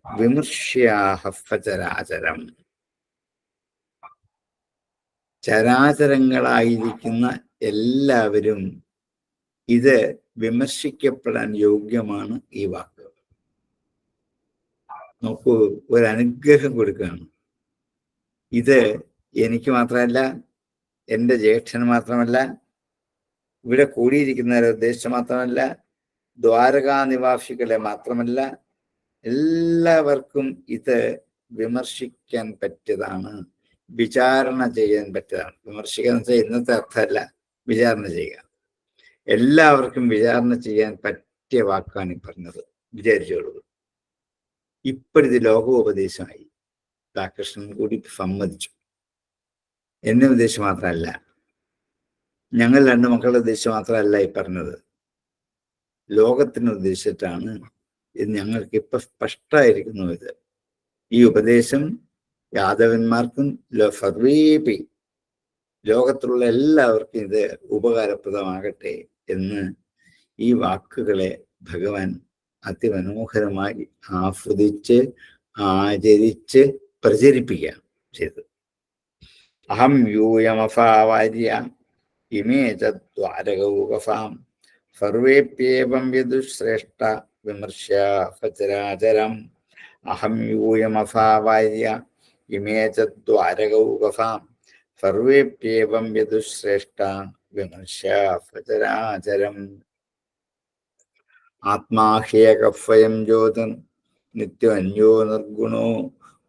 വിമർശ്യാഹഫചരാചരം. ചരാചരങ്ങളായിരിക്കുന്ന എല്ലാവരും ഇത് വിമർശിക്കപ്പെടാൻ യോഗ്യമാണ്. ഈ വാക്ക് നോക്കൂ, ഒരു അനുഗ്രഹം കൊടുക്കുകയാണ്. ഇത് എനിക്ക് മാത്രമല്ല, എൻ്റെ ജ്യേഷ്ഠന് മാത്രമല്ല, ഇവിടെ കൂടിയിരിക്കുന്നവരെ ഉദ്ദേശിച്ച് മാത്രമല്ല, ദ്വാരകാ നിവാസികളെ മാത്രമല്ല, എല്ലാവർക്കും ഇത് വിമർശിക്കാൻ പറ്റിയതാണ്, വിചാരണ ചെയ്യാൻ പറ്റിയതാണ്. വിമർശിക്കുക എന്ന് വെച്ചാൽ ഇന്നത്തെ അർത്ഥമല്ല, വിചാരണ ചെയ്യുക. എല്ലാവർക്കും വിചാരണ ചെയ്യാൻ പറ്റിയ വാക്കാണ് ഈ പറഞ്ഞത്. വിചാരിച്ചോളൂ, ഇപ്പോഴിത് ലോകോപദേശമായി. രാധാകൃഷ്ണൻ കൂടി സമ്മതിച്ചു. എന്നെ ഉദ്ദേശിച്ച് മാത്രമല്ല, ഞങ്ങൾ 2 മക്കളുടെ ഉദ്ദേശിച്ച് മാത്രമല്ല ഈ പറഞ്ഞത്, ലോകത്തിന് ഉദ്ദേശിച്ചിട്ടാണ് ഇത്. ഞങ്ങൾക്ക് ഇപ്പൊ സ്പഷ്ടമായിരിക്കുന്നു ഇത്. ഈ ഉപദേശം യാദവന്മാർക്കും സർവേപി, ലോകത്തിലുള്ള എല്ലാവർക്കും ഇത് ഉപകാരപ്രദമാകട്ടെ എന്ന് ഈ വാക്കുകളെ ഭഗവാൻ അതിമനോഹരമായി ആസ്വദിച്ച് ആചരിച്ച് പ്രചരിപ്പിക്കുകയാണ് ചെയ്തത്. അഹം യൂയമഫാവാര്യ ഇമേ ദ്വാരകൗകഫാം സർവേപ്യേവം വിദുശ്രേഷ്ഠ വിമർശ്യാചരാചരം. അഹം യൂയമഫാവാര്യ ഇമേ ദ്വാരകൗകഫാം സർവേപ്യേവം വിദുശ്രേഷ്ഠ വിമർശ്യാചരാചരം. ആത്മാ ഹ്യേകസ്വയം ജ്യോതിർ നിത്യമന്യോ നിർഗുണോ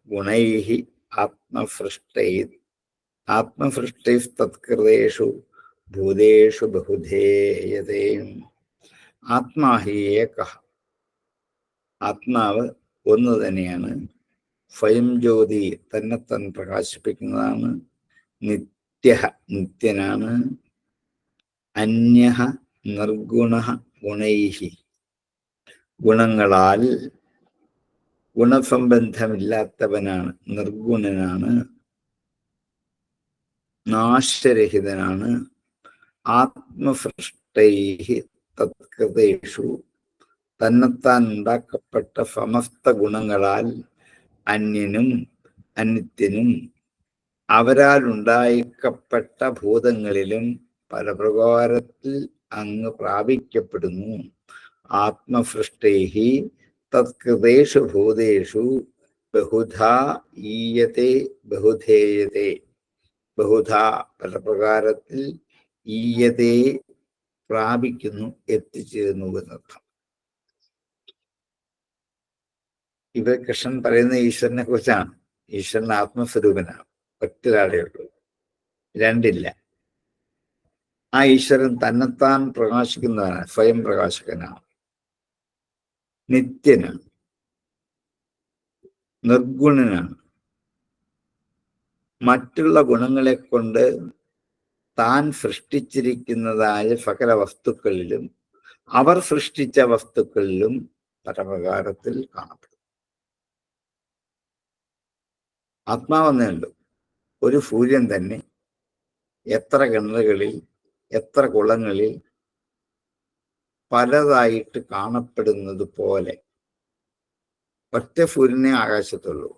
ഗുണൈഃ ആത്മസൃഷ്ടൈസ്തത്കൃതേഷു ഭൂതേഷു ബഹുധേയതേ. ആത്മാ ഹി ഏകഃ, ആത്മാവ് ഒന്ന് തന്നെയാണ്. സ്വയം ജ്യോതി, തന്നെത്താൻ പ്രകാശിപ്പിക്കുന്നതാണ്. നിത്യഃ, നിത്യനാണ്. അന്യഃ നിർഗുണഃ ഗുണൈഃ, ഗുണങ്ങളാൽ ഗുണസംബന്ധമില്ലാത്തവനാണ്, നിർഗുണനാണ്, നാശരഹിതനാണ്. ആത്മസൃഷ്ടൈഃ തത്കൃതേഷു, തന്നെത്താൻ ഉണ്ടാക്കപ്പെട്ട സമസ്ത ഗുണങ്ങളാൽ അന്യനും അനിത്യനും അവരാൽ ഉണ്ടായിക്കപ്പെട്ട ഭൂതങ്ങളിലും പല പ്രകാരത്തിൽ അങ്ങ് പ്രാപിക്കപ്പെടുന്നു. ആത്മസൃഷ്ടൈഃ തത്കൃതേഷു ഭൂതേഷു ബഹുധാ ഈയത്തെ ബഹുധേയത്തെ. ബഹുധാ, പല പ്രകാരത്തിൽ, ഈയത്തെ പ്രാപിക്കുന്നു, എത്തിച്ചേരുന്നു എന്നർത്ഥം. ഇവ കൃഷ്ണൻ പറയുന്ന ഈശ്വരനെ കുറിച്ചാണ്. ഈശ്വരൻ ആത്മസ്വരൂപനാണ്, ഒറ്റൊരാളേ ഉള്ളൂ, രണ്ടില്ല. ആ ഈശ്വരൻ തന്നെത്താൻ പ്രകാശിക്കുന്നതാണ്, സ്വയം പ്രകാശകനാണ്, നിത്യനാണ്, നിർഗുണനാണ്. മറ്റുള്ള ഗുണങ്ങളെ കൊണ്ട് താൻ സൃഷ്ടിച്ചിരിക്കുന്നതായ സകല വസ്തുക്കളിലും അവർ സൃഷ്ടിച്ച വസ്തുക്കളിലും പരപ്രകാരത്തിൽ കാണപ്പെടും. ആത്മാവെന്നേ ഉള്ളൂ. ഒരു സൂര്യൻ തന്നെ എത്ര കിണറുകളിൽ, എത്ര കുളങ്ങളിൽ പലതായിട്ട് കാണപ്പെടുന്നത് പോലെ ഒറ്റ സൂര്യനെ ആകാശത്തുള്ളൂ.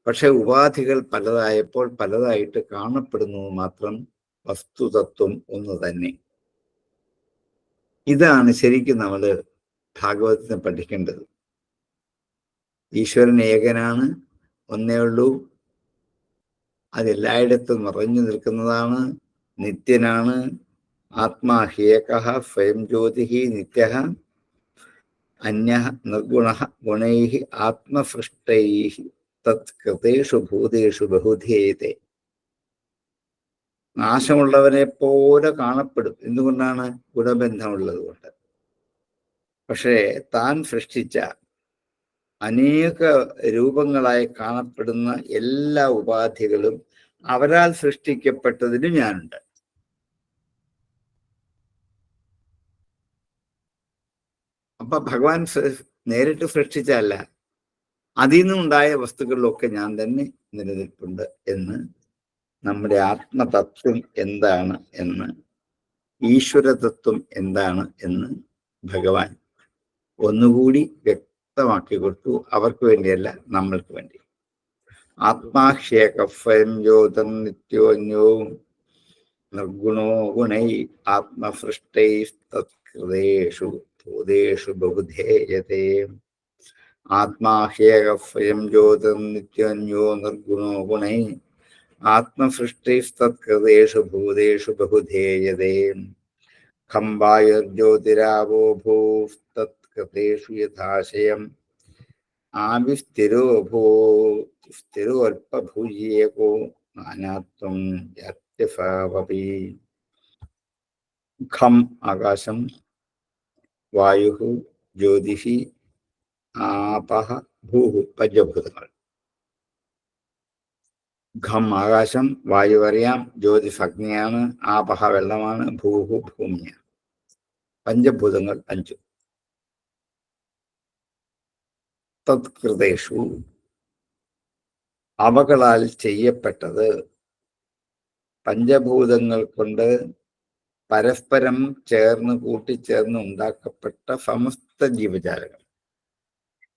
പക്ഷെ ഉപാധികൾ പലതായപ്പോൾ പലതായിട്ട് കാണപ്പെടുന്നു മാത്രം. വസ്തുതത്വം ഒന്ന് തന്നെ. ഇതാണ് ശരിക്കും നമ്മൾ ഭാഗവതത്തിനെ പഠിക്കേണ്ടത്. ഈശ്വരൻ ഏകനാണ്, ഒന്നേ ഉള്ളൂ, അതെല്ലായിടത്തും നിറഞ്ഞു നിൽക്കുന്നതാണ്, നിത്യനാണ്. ആത്മാ ഹ്യേകഃ സ്വയം ജ്യോതിഃ നിത്യഃ അന്യഃ നിർഗുണഃ ഗുണൈഃ ആത്മസൃഷ്ടൈഃ തത്കൃതേഷു ഭൂതേഷു ബഹുധേയതേ. നാശമുള്ളവനെ പോലെ കാണപ്പെടും. എന്തുകൊണ്ടാണ്? ഗുണബന്ധമുള്ളത് കൊണ്ട്. പക്ഷേ താൻ സൃഷ്ടിച്ച അനേക രൂപങ്ങളായി കാണപ്പെടുന്ന എല്ലാ ഉപാധികളും അവരാൽ സൃഷ്ടിക്കപ്പെട്ടതിന് ഞാനുണ്ട്. അപ്പൊ ഭഗവാൻ നേരിട്ട് സൃഷ്ടിച്ചല്ല, അതിൽ നിന്നുണ്ടായ വസ്തുക്കളിലൊക്കെ ഞാൻ തന്നെ നിലനിൽപ്പുണ്ട് എന്ന്, നമ്മുടെ ആത്മതത്വം എന്താണ് എന്ന്, ഈശ്വരതത്വം എന്താണ് എന്ന് ഭഗവാൻ ഒന്നുകൂടി വ്യക്തമാക്കി കൊടുത്തു. അവർക്ക് വേണ്ടിയല്ല, നമ്മൾക്ക് വേണ്ടി. ആത്മാക്ഷേകം ജ്യോതം നിത്യോന്യവും നിർഗുണോ ഗുണൈ ആത്മസൃഷ്ടൈസ്തത്കൃതേഷു ഭൂതേഷു ബഹുധേയതേ. ആത്മാഹ്യേകം ജ്യോതം നിത്യോന്യോ നിർഗുണോ ഗുണൈ ആത്മസൃഷ്ടൈസ്തത്കൃതേഷു ഭൂതേഷു ബഹുധേയതേ. ഖം വായുർജ്യോതിരാവോ ഭൂസ്തത്കൃതേഷു യഥാശയം ആവിസ്ഥിരോ സ്ഥിരോൽപഭൂയേകോ നാനാത്വം യത്യഭാവപി. ഖം ആകാശം, വായു ജ്യോതിഷി, ആപഹ ഭൂഹു പഞ്ചഭൂതങ്ങൾ. ഖം ആകാശം, വായു അറിയാം, ജ്യോതിഷ് അഗ്നിയാണ്, ആപഹ വെള്ളമാണ്, ഭൂഹു ഭൂമിയാണ്. പഞ്ചഭൂതങ്ങൾ 5. തത്കൃതേഷു അവകളാൽ ചെയ്യപ്പെട്ടത്, പഞ്ചഭൂതങ്ങൾ കൊണ്ട് പരസ്പരം ചേർന്ന് കൂട്ടിച്ചേർന്ന് ഉണ്ടാക്കപ്പെട്ട സമസ്ത ജീവജാലങ്ങൾ.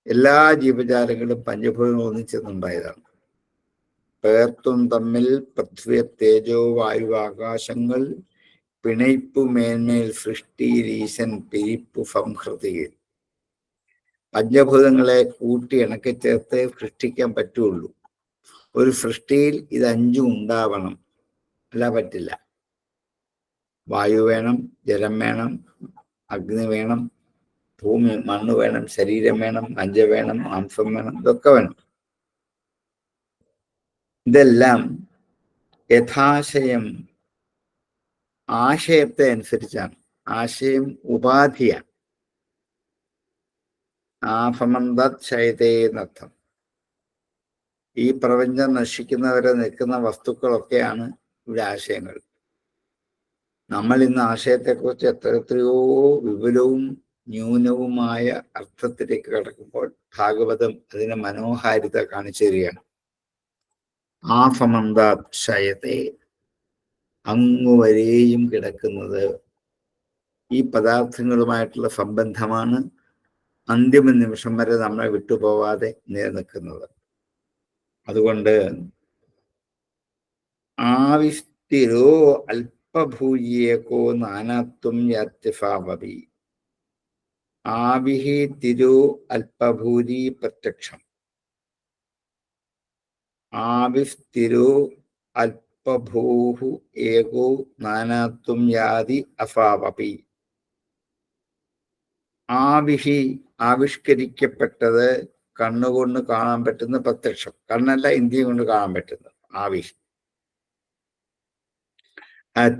എല്ലാ ജീവജാലങ്ങളും പഞ്ചഭൂതങ്ങൾ ഒന്നിച്ചെന്നുണ്ടായതാണ്. പേർത്തും തമ്മിൽ പൃഥ്വി, തേജോ, വായു, ആകാശങ്ങൾ പിണൈപ്പു മേന്മേൽ സൃഷ്ടിയിൽ ഈശൻ പിരിപ്പു സംഹൃതിയിൽ. പഞ്ചഭൂതങ്ങളെ കൂട്ടി ഇണക്കിച്ചേർത്ത് സൃഷ്ടിക്കാൻ പറ്റുള്ളൂ. ഒരു സൃഷ്ടിയിൽ ഇത് 5 ഉണ്ടാവണം, അല്ല പറ്റില്ല. വായു വേണം, ജലം വേണം, അഗ്നി വേണം, ഭൂമി മണ്ണ് വേണം, ശരീരം വേണം, മജ്ജ വേണം, മാംസം വേണം, ഇതൊക്കെ വേണം. ഇതെല്ലാം യഥാശയം ആശയത്തെ അനുസരിച്ചാണ്. ആശയം ഉപാധിയാണ്. ആഫമന്തത് എന്നർത്ഥം. ഈ പ്രപഞ്ചം നശിക്കുന്നവരെ നിൽക്കുന്ന വസ്തുക്കളൊക്കെയാണ് ഇവിടെ ആശയങ്ങൾ. നമ്മൾ ഇന്ന് ആശയത്തെക്കുറിച്ച് എത്രയോ വിപുലവും ന്യൂനവുമായ അർത്ഥത്തിലേക്ക് കടക്കുമ്പോൾ ഭാഗവതം അതിനെ മനോഹാരിത കാണിച്ചു തരികയാണ്. ആഫമന്താത് ശയത്തെ, അങ്ങുവരെയും കിടക്കുന്നത് ഈ പദാർത്ഥങ്ങളുമായിട്ടുള്ള സംബന്ധമാണ് അന്തിമ നിമിഷം വരെ നമ്മളെ വിട്ടുപോവാതെ നിലനിൽക്കുന്നത്. അതുകൊണ്ട് ആവിസ്ഥിരോ അല്പഭൂയേകോ നാനാത്വം യാത്യഭാവപി. ആവിഹി തിരോ അല്പഭൂരി പ്രത്യക്ഷം. ആവിസ്ഥിരോ അല്പഭൂഹു ഏകോ നാനാത്വം യാതി അഭാവപി. ആവിഹി ആവിഷ്കരിക്കപ്പെട്ടത്, കണ്ണുകൊണ്ട് കാണാൻ പറ്റുന്ന പ്രത്യക്ഷം. കണ്ണല്ല, ഇന്ദ്രിയം കൊണ്ട് കാണാൻ പറ്റുന്നത് ആവിഷ്.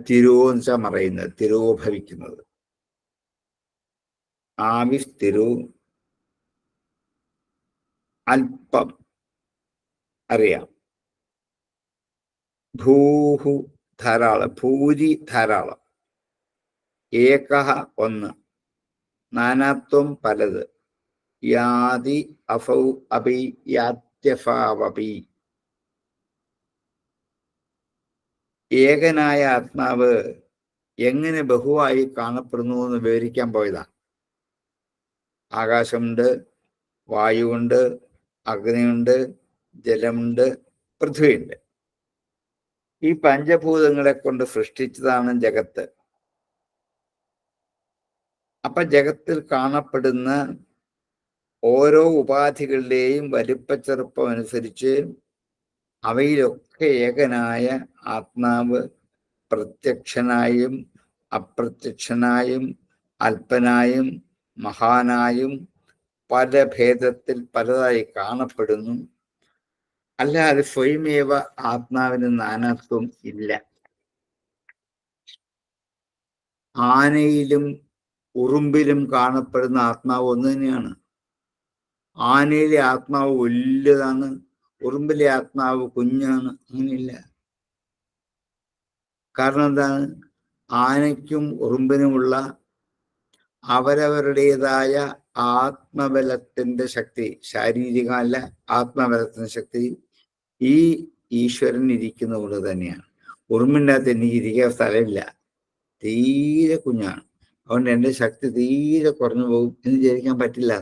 തിരോ എന്ന് വെച്ചാൽ മറയുന്നത്, തിരോഭവിക്കുന്നത്. ആവിസ്ഥിരോ അല്പം അറിയാം, ഭൂഹു ധാരാളം, ഭൂരി ധാരാളം, ഏകഹ ഒന്ന്, നാനാത്വം പലത്, യാതി അഫൗ അപി യാത്യഫാവപി. ഏകനായ ആത്മാവ് എങ്ങനെ ബഹുവായി കാണപ്പെടുന്നു എന്ന് വിവരിക്കാൻ പോയതാണ്. ആകാശമുണ്ട്, വായുവുണ്ട്, അഗ്നിയുണ്ട്, ജലമുണ്ട്, പൃഥ്വിയുണ്ട്. ഈ പഞ്ചഭൂതങ്ങളെ കൊണ്ട് സൃഷ്ടിച്ചതാണ് ജഗത്ത്. അപ്പൊ ജഗത്തിൽ കാണപ്പെടുന്ന ഓരോ ഉപാധികളുടെയും വലിപ്പച്ചെറുപ്പം അനുസരിച്ച് അവയിലൊക്കെ ഏകനായ ആത്മാവ് പ്രത്യക്ഷനായും അപ്രത്യക്ഷനായും അല്പനായും മഹാനായും പല ഭേദത്തിൽ പലതായി കാണപ്പെടുന്നു. അല്ലാതെ സ്വയമേവ ആത്മാവിന് നാനാത്വം ഇല്ല. ആനയിലും ഉറുമ്പിലും കാണപ്പെടുന്ന ആത്മാവ് ഒന്ന് തന്നെയാണ്. ആനയിലെ ആത്മാവ് വലുതാണ്, ഉറുമ്പിലെ ആത്മാവ് കുഞ്ഞാണ്. അങ്ങനെയില്ല. കാരണം എന്താണ്? ആനയ്ക്കും ഉറുമ്പിനുമുള്ള അവരവരുടേതായ ആത്മബലത്തിന്റെ ശക്തി, ശാരീരികമല്ല, ആത്മബലത്തിന്റെ ശക്തി ഈ ഈശ്വരൻ ഇരിക്കുന്ന കൊണ്ട് തന്നെയാണ്. ഉറുമ്പിൻ്റെ അകത്ത് എനിക്ക് ഇരിക്കാൻ സ്ഥലമില്ല, തീരെ കുഞ്ഞാണ്, അതുകൊണ്ട് എൻ്റെ ശക്തി തീരെ കുറഞ്ഞു പോകും എന്ന് വിചാരിക്കാൻ പറ്റില്ല.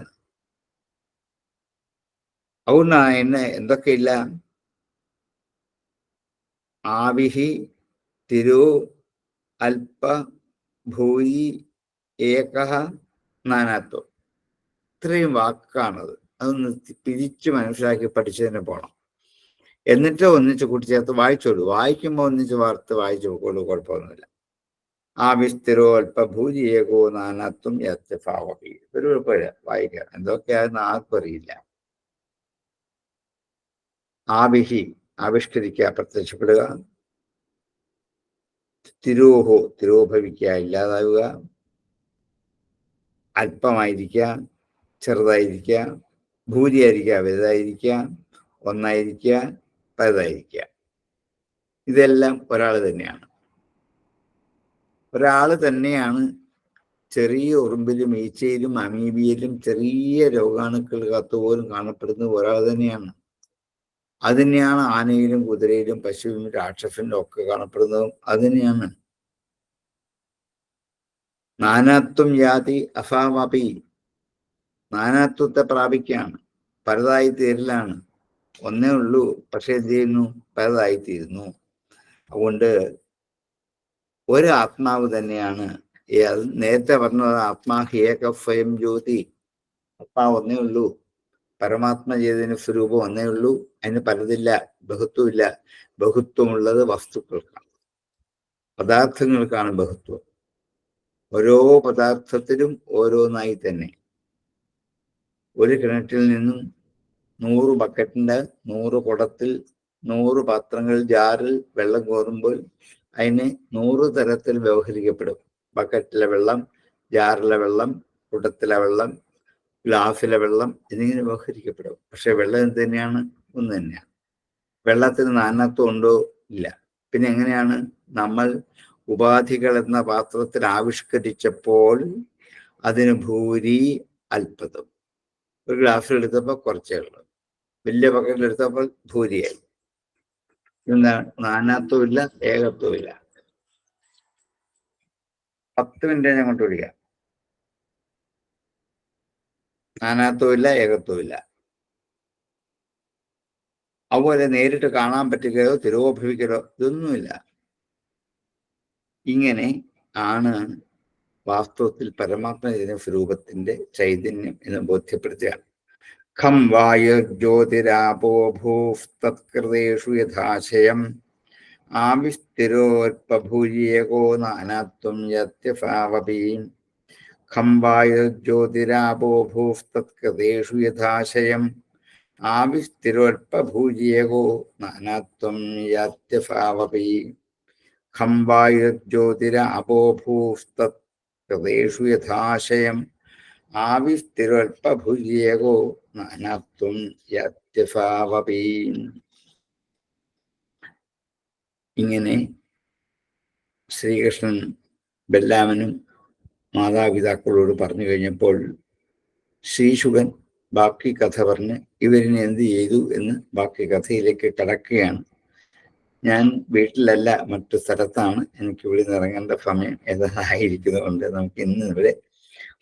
അതുകൊണ്ടാ എന്നെ എന്തൊക്കെയില്ല, ആവിഹി തിരു അല്പ ഭൂയി ഏകഹ നാനാത്വം. ഇത്രയും വാക്കാണത്. അതൊന്ന് പിരിച്ച് മനസ്സിലാക്കി പഠിച്ചു തന്നെ പോകണം. എന്നിട്ട് ഒന്നിച്ച് കൂട്ടിച്ചേർത്ത് വായിച്ചോളൂ. വായിക്കുമ്പോൾ ഒന്നിച്ച് വാർത്ത് വായിച്ചോളൂ, കുഴപ്പമൊന്നുമില്ല. ആവിസ്ഥിരോ അല്പഭൂരി ഏകോ നാനാത്വം യത്ഭാവി. ഒരു കുഴപ്പമില്ല, വായിക്കാം. എന്തൊക്കെയാണെന്ന് ആർക്കും അറിയില്ല. ആവിഹി ആവിഷ്കരിക്കുക, പ്രത്യക്ഷപ്പെടുക. തിരോഹോ തിരോഭവിക്കുക, ഇല്ലാതാവുക. അല്പമായിരിക്കുക, ചെറുതായിരിക്കുക. ഭൂരിയായിരിക്കുക, വലുതായിരിക്കുക. ഒന്നായിരിക്കുക, പലതായിരിക്കുക. ഇതെല്ലാം ഒരാൾ തന്നെയാണ്. ഒരാൾ തന്നെയാണ് ചെറിയ ഉറുമ്പിലും ഈച്ചയിലും അമീബിയയിലും ചെറിയ രോഗാണുക്കൾക്കകത്ത് പോലും കാണപ്പെടുന്നത് ഒരാൾ തന്നെയാണ്. അത് തന്നെയാണ് ആനയിലും കുതിരയിലും പശുവിലും രാക്ഷസനിലും ഒക്കെ കാണപ്പെടുന്നതും അത് തന്നെയാണ്. നാനാത്വം യാതി അഫാമപി. നാനാത്വത്തെ പ്രാപിക്കുകയാണ്, പലതായി തീരലാണ്. ഒന്നേ ഉള്ളൂ, പക്ഷെ എന്ത് ചെയ്യുന്നു? പലതായിത്തീരുന്നു. അതുകൊണ്ട് ഒരു ആത്മാവ് തന്നെയാണ്. അത് നേരത്തെ പറഞ്ഞത് ആത്മാഹി ഏക സ്വയം ജ്യോതി. ആത്മാവ് ഒന്നേ ഉള്ളൂ, പരമാത്മചൈതന്യ സ്വരൂപം ഒന്നേ ഉള്ളൂ. അതിന് പലതില്ല, ബഹുത്വമില്ല. ബഹുത്വമുള്ളത് വസ്തുക്കൾക്കാണ്, പദാർത്ഥങ്ങൾക്കാണ് ബഹുത്വം. ഓരോ പദാർത്ഥത്തിലും ഓരോന്നായി തന്നെ. ഒരു കിണറ്റിൽ നിന്നും 100 ബക്കറ്റിന്റെ 100 കുടത്തിൽ 100 പാത്രങ്ങൾ ജാറിൽ വെള്ളം കോരുമ്പോൾ അതിന് 100 തരത്തിൽ വ്യവഹരിക്കപ്പെടും. ബക്കറ്റിലെ വെള്ളം, ജാറിലെ വെള്ളം, കുടത്തിലെ വെള്ളം, ഗ്ലാസ്സിലെ വെള്ളം എന്നിങ്ങനെ വ്യവഹരിക്കപ്പെടും. പക്ഷെ വെള്ളം എന്ത് തന്നെയാണ്? ഒന്ന് തന്നെയാണ്. വെള്ളത്തിന് നാനാത്വം ഉണ്ടോ? ഇല്ല. പിന്നെ എങ്ങനെയാണ്? നമ്മൾ ഉപാധികൾ എന്ന പാത്രത്തിൽ ആവിഷ്കരിച്ചപ്പോൾ അതിന് ഭൂരി അല്പതം. ഒരു ഗ്ലാസ്സിൽ എടുത്തപ്പോൾ കുറച്ചേ ഉള്ളൂ, വലിയ ബക്കറ്റിൽ എടുത്തപ്പോൾ ഭൂരിയായി. എന്താണ്? നാനാത്വം ഇല്ല, ഏകത്വം ഇല്ല. 10 മിനിറ്റ് ഞാൻ കൊണ്ട് വിളിക്കാം. നാനാത്വം ഇല്ല, ഏകത്വം ഇല്ല. അതുപോലെ നേരിട്ട് കാണാൻ പറ്റുകയോ തിരോഭവിക്കലോ ഇതൊന്നുമില്ല. ഇങ്ങനെ ആണ് വാസ്തവത്തിൽ പരമാത്മ സ്വരൂപത്തിന്റെ ചൈതന്യം എന്ന് ബോധ്യപ്പെടുത്തുകയാണ്. ഖം വായുർജ്യോതിരാപോ ഭൂസ്തത്കൃതേഷു യഥാശയം ആവിസ്ഥിരോൽപഭൂര്യേകോ നാനാത്വം യത്യഭാവപി. ഖം വായുർജ്യോതിരാപോ ഭൂസ്തത്കൃതേഷു യഥാശയം ആവിസ്ഥിരോൽപഭൂര്യേകോ നാനാത്വം യത്യഭാവപി. ഖം വായുർജ്യോതിരാപോ ഭൂസ്തത്കൃതേഷു യഥാശയം ആവിസ്ഥിരോൽപഭൂര്യേകോ നാനാത്വം യത്യഭാവപി. ഇങ്ങനെ ശ്രീകൃഷ്ണൻ ബലരാമനും മാതാപിതാക്കളോട് പറഞ്ഞു കഴിഞ്ഞപ്പോൾ ശ്രീശുകൻ ബാക്കി കഥ പറഞ്ഞ് ഇവരിനെ എന്ത് ചെയ്തു എന്ന് ബാക്കി കഥയിലേക്ക് കടക്കുകയാണ്. ഞാൻ വീട്ടിലല്ല, മറ്റു സ്ഥലത്താണ്. എനിക്ക് ഇവിടെ നിന്ന് ഇറങ്ങേണ്ട സമയം ഏതായിരിക്കുന്നതുകൊണ്ട് നമുക്ക് ഇന്ന് ഇവിടെ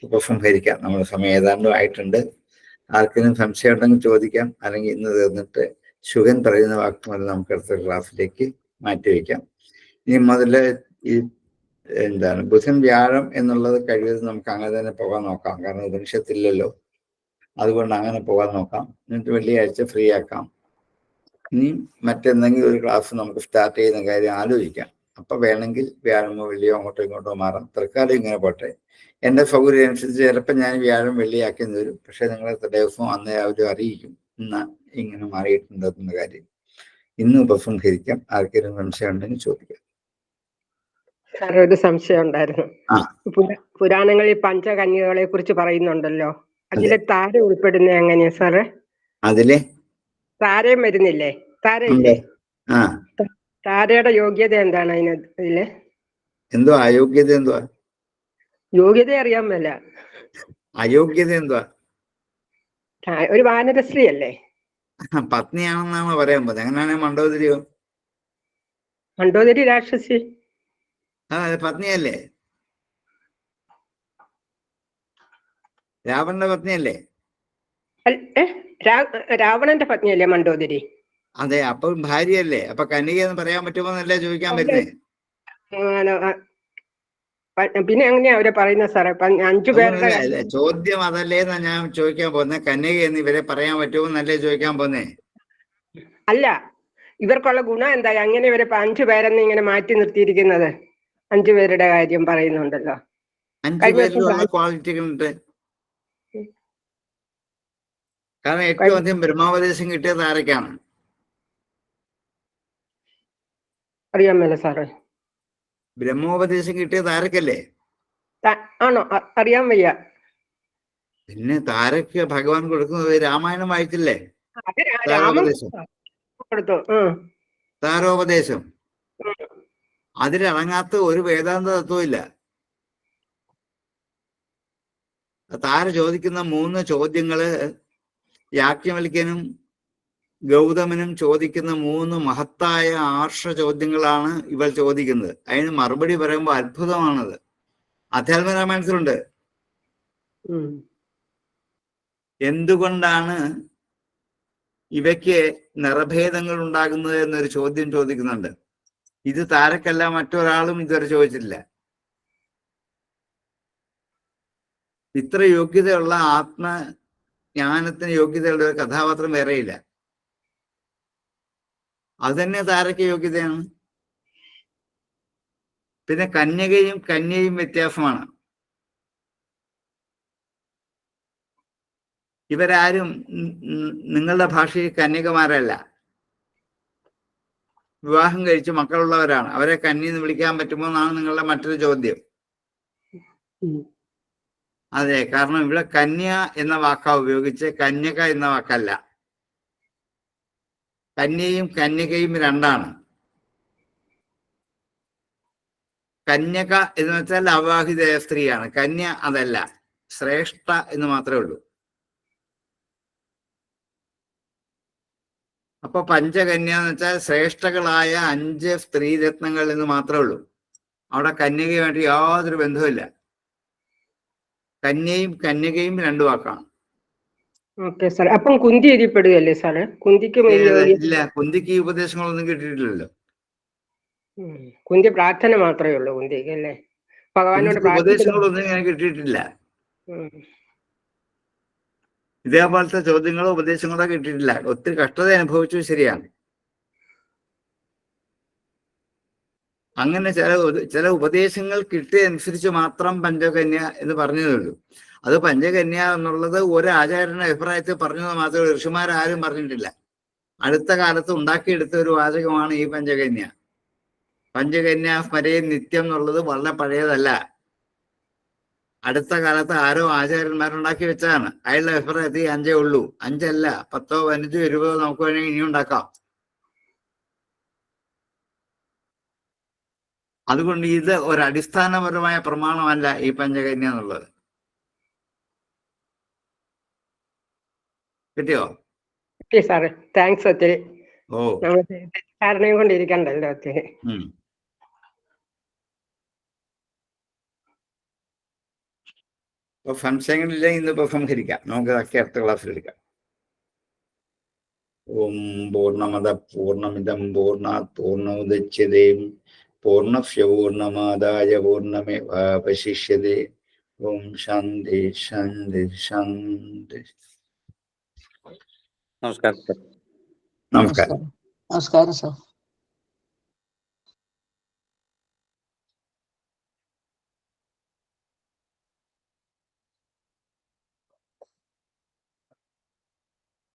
ഉപസംഹരിക്കാം. നമ്മുടെ സമയം ഏതാണ്ടും ആയിട്ടുണ്ട്. ആർക്കെങ്കിലും സംശയം ഉണ്ടെങ്കിൽ ചോദിക്കാം, അല്ലെങ്കിൽ ഇന്ന് തീർന്നിട്ട് ശുഗൻ പറയുന്ന വാക്കുകൾ നമുക്ക് അടുത്ത ക്ലാസ്സിലേക്ക് മാറ്റിവെക്കാം. ഇനി മുതൽ ഈ എന്താണ് ബുധൻ വ്യാഴം എന്നുള്ളത് കഴിവതും നമുക്ക് അങ്ങനെ തന്നെ പോകാൻ നോക്കാം. കാരണം ഉപനിഷത്തില്ലല്ലോ, അതുകൊണ്ട് അങ്ങനെ പോകാൻ നോക്കാം. എന്നിട്ട് വെള്ളിയാഴ്ച ഫ്രീ ആക്കാം. ഇനി മറ്റെന്തെങ്കിലും ഒരു ക്ലാസ് നമുക്ക് സ്റ്റാർട്ട് ചെയ്യുന്ന കാര്യം ആലോചിക്കാം. അപ്പം വേണമെങ്കിൽ വ്യാഴമോ വെള്ളിയോ അങ്ങോട്ടോ ഇങ്ങോട്ടോ മാറാം. തൽക്കാലം ഇങ്ങനെ പോട്ടെ. എൻ്റെ സൗകര്യം അനുസരിച്ച് ചിലപ്പോൾ ഞാൻ വ്യാഴം വെള്ളിയാക്കി വരും. പക്ഷെ നിങ്ങളെ ദിവസവും അന്ന് രാവിലെ അറിയിക്കും ഇന്ന് ഇങ്ങനെ മാറിയിട്ടുണ്ടെന്ന കാര്യം. ഇന്ന് ഉപസംഹരിക്കാം. ആർക്കെങ്കിലും സംശയം ഉണ്ടെങ്കിൽ ചോദിക്കാം. സാറേ, ഒരു സംശയം ഉണ്ടായിരുന്നു. പുരാണങ്ങളിൽ പഞ്ചകന്യകളെ കുറിച്ച് പറയുന്നുണ്ടല്ലോ, അതിലെ താര ഉൾപ്പെടുന്ന എങ്ങനെയാ സാറേ? അതിലെ താരയും വരുന്നില്ലേ? താരയില്ലേ? താരയുടെ യോഗ്യത എന്താണ് അതിലെ? എന്തോ അയോഗ്യത? എന്തുവാ യോഗ്യത അറിയാൻ മേല. അയോഗ്യത എന്തുവാ? ഒരു വാനരശ്രീ അല്ലേ? പത്നിയാണെന്നാണ് പറയാൻ പോകുന്നത്. എങ്ങനെയാണെങ്കിൽ മണ്ഡോദരിയോ? മണ്ഡോദരി രാക്ഷസി. അത് പത്നിയല്ലേ? രാവണന്റെ പത്നിയല്ലേ? രാവണന്റെ പത്നിയല്ലേ മണ്ഡോദരി? അതെ, അപ്പൊ ഭാര്യയല്ലേ, അപ്പൊ കന്യക എന്ന് പറയാൻ പറ്റുമോ എന്നല്ലേ ചോദിക്കാൻ വരുന്നേ. പിന്നെ എങ്ങനെയാ അവരെ പറയുന്നത് സാറേ? 5 പേരുടെ ചോദ്യം അതല്ലേന്നാ ഞാൻ ചോദിക്കാൻ പോന്നെ. കന്യക എന്ന് ഇവരെ പറയാൻ പറ്റുമോ എന്നല്ലേ ചോദിക്കാൻ പോന്നേ. അല്ല, ഇവർക്കുള്ള ഗുണം എന്താ അങ്ങനെ ഇവരെ 5 പേരെന്ന് ഇങ്ങനെ മാറ്റി നിർത്തിയിരിക്കുന്നത്? 5 പേരുടെ കാര്യം പറയുന്നുണ്ടല്ലോ. 5 പേരിലുള്ള ക്വാളിറ്റികളുണ്ട്. കാരണം ഏറ്റവും അധികം ബ്രഹ്മോപദേശം കിട്ടിയത് ആരൊക്കെയാണ്? അറിയാൻ മേല സാറേ. ബ്രഹ്മോപദേശം കിട്ടിയത് ആരൊക്കെയല്ലേ? ആണോ? അറിയാൻ വയ്യ. പിന്നെ താരക്ക് ഭഗവാൻ കൊടുക്കുന്നത് രാമായണം വായിച്ചില്ലേ? താരോപദേശം. താരോപദേശം അതിലിറങ്ങാത്ത ഒരു വേദാന്ത തത്വം ഇല്ല. താര ചോദിക്കുന്ന 3 ചോദ്യങ്ങള് യാജ്ഞവൽക്യനും ഗൗതമനും ചോദിക്കുന്ന 3 മഹത്തായ ആർഷ ചോദ്യങ്ങളാണ് ഇവർ ചോദിക്കുന്നത്. അതിന് മറുപടി പറയുമ്പോൾ അത്ഭുതമാണത്. അധ്യാത്മരാമായണത്തിലുണ്ട്. എന്തുകൊണ്ടാണ് ഇവയ്ക്ക് നിറഭേദങ്ങൾ ഉണ്ടാകുന്നത് എന്നൊരു ചോദ്യം ചോദിക്കുന്നുണ്ട്. ഇത് താരക്കല്ല, മറ്റൊരാളും ഇതുവരെ ചോദിച്ചിട്ടില്ല. ഇത്ര യോഗ്യതയുള്ള ആത്മജ്ഞാനത്തിന് യോഗ്യതയുള്ള ഒരു കഥാപാത്രം വേറെയില്ല. അത് തന്നെ താരക്ക് യോഗ്യതയാണ്. പിന്നെ കന്യയും വ്യത്യാസമാണ്. ഇവരാരും നിങ്ങളുടെ ഭാഷയിൽ കന്യകമാരല്ല, വിവാഹം കഴിച്ച് മക്കളുള്ളവരാണ്. അവരെ കന്യ എന്ന് വിളിക്കാൻ പറ്റുമോ എന്നാണ് നിങ്ങളുടെ മറ്റൊരു ചോദ്യം. അതെ, കാരണം ഇവിടെ കന്യ എന്ന വാക്കാ ഉപയോഗിച്ച്, കന്യക എന്ന വാക്കല്ല. കന്യയും കന്യകയും 2ആണ്. കന്യക എന്ന് വെച്ചാൽ അവിവാഹിതയായ സ്ത്രീയാണ്. കന്യ അതല്ല, ശ്രേഷ്ഠ എന്ന് മാത്രമേ ഉള്ളൂ. അപ്പൊ പഞ്ചകന്യ എന്ന് വെച്ചാൽ ശ്രേഷ്ഠകളായ 5 സ്ത്രീരത്നങ്ങൾ എന്ന് മാത്രമേ ഉള്ളൂ. അവിടെ കന്യകയുമായിട്ട് യാതൊരു ബന്ധവുമില്ല. കന്യയും കന്യകയും 2 വാക്കാണ്. Okay sir. അപ്പം കുന്തി എഴുതിപ്പെടുകയല്ലേ സാറേ? കുന്തിക്ക് ഇല്ല, കുന്തിക്ക് ഈ ഉപദേശങ്ങളൊന്നും കിട്ടിയിട്ടില്ലല്ലോ. കുന്തി പ്രാർത്ഥന മാത്രമേ ഉള്ളൂ കുന്തിക്ക് അല്ലേ? ഭഗവാനോട് ഉപദേശങ്ങളൊന്നും ഞാൻ കിട്ടിയിട്ടില്ല. ഇതേപോലത്തെ ചോദ്യങ്ങളോ ഉപദേശങ്ങളോ കിട്ടിയിട്ടില്ല. ഒത്തിരി കഷ്ടത അനുഭവിച്ചു, ശരിയാണ്. അങ്ങനെ ചില ഉപദേശങ്ങൾ കിട്ടിയനുസരിച്ച് മാത്രം പഞ്ചകന്യ എന്ന് പറഞ്ഞതേ ഉള്ളൂ. അത് പഞ്ചകന്യ എന്നുള്ളത് ഒരു ആചാര്യന്റെ അഭിപ്രായത്തിൽ പറഞ്ഞത് മാത്രമേ ഋഷിമാരാരും പറഞ്ഞിട്ടില്ല. അടുത്ത കാലത്ത് ഉണ്ടാക്കിയെടുത്ത ഒരു വാചകമാണ് ഈ പഞ്ചകന്യ. പഞ്ചകന്യ സ്മരേ നിത്യം എന്നുള്ളത് വളരെ പഴയതല്ല. അടുത്ത കാലത്ത് ആരോ ആചാര്യന്മാരുണ്ടാക്കി വെച്ചതാണ്. അയാളുടെ അഭിപ്രായത്തിൽ 5 ഉള്ളൂ. 5 അല്ല, 10, 15, 20 നമുക്ക് വേണമെങ്കിൽ ഇനിയും ഉണ്ടാക്കാം. അതുകൊണ്ട് ഇത് ഒരു അടിസ്ഥാനപരമായ പ്രമാണമല്ല ഈ പഞ്ചകന്യ എന്നുള്ളത്. കിട്ടിയോ? സാറേ, താങ്ക്സ് ഒത്തിരി. ധാരണയും കൊണ്ടിരിക്കണ്ടല്ലോ ഒത്തിരി. ഇപ്പൊ സംശയങ്ങളില്ലെങ്കിൽ ഇന്നിപ്പോ സംഹരിക്കാം. നമുക്ക് അടുത്ത ക്ലാസ്സിൽ എടുക്കാം. ഓം പൂർണ്ണമദ പൂർണ്ണമിദം പൂർണ്ണാത് പൂർണ്ണമുദച്യതേ പൂർണ്ണസ്യ പൂർണ്ണമാദായ പൂർണ്ണമേവാവശിഷ്യതേ. ഓം ശാന്തി ശാന്തി ശാന്തി. നമസ്കാരം. നമസ്കാരം. നമസ്കാരം സാർ.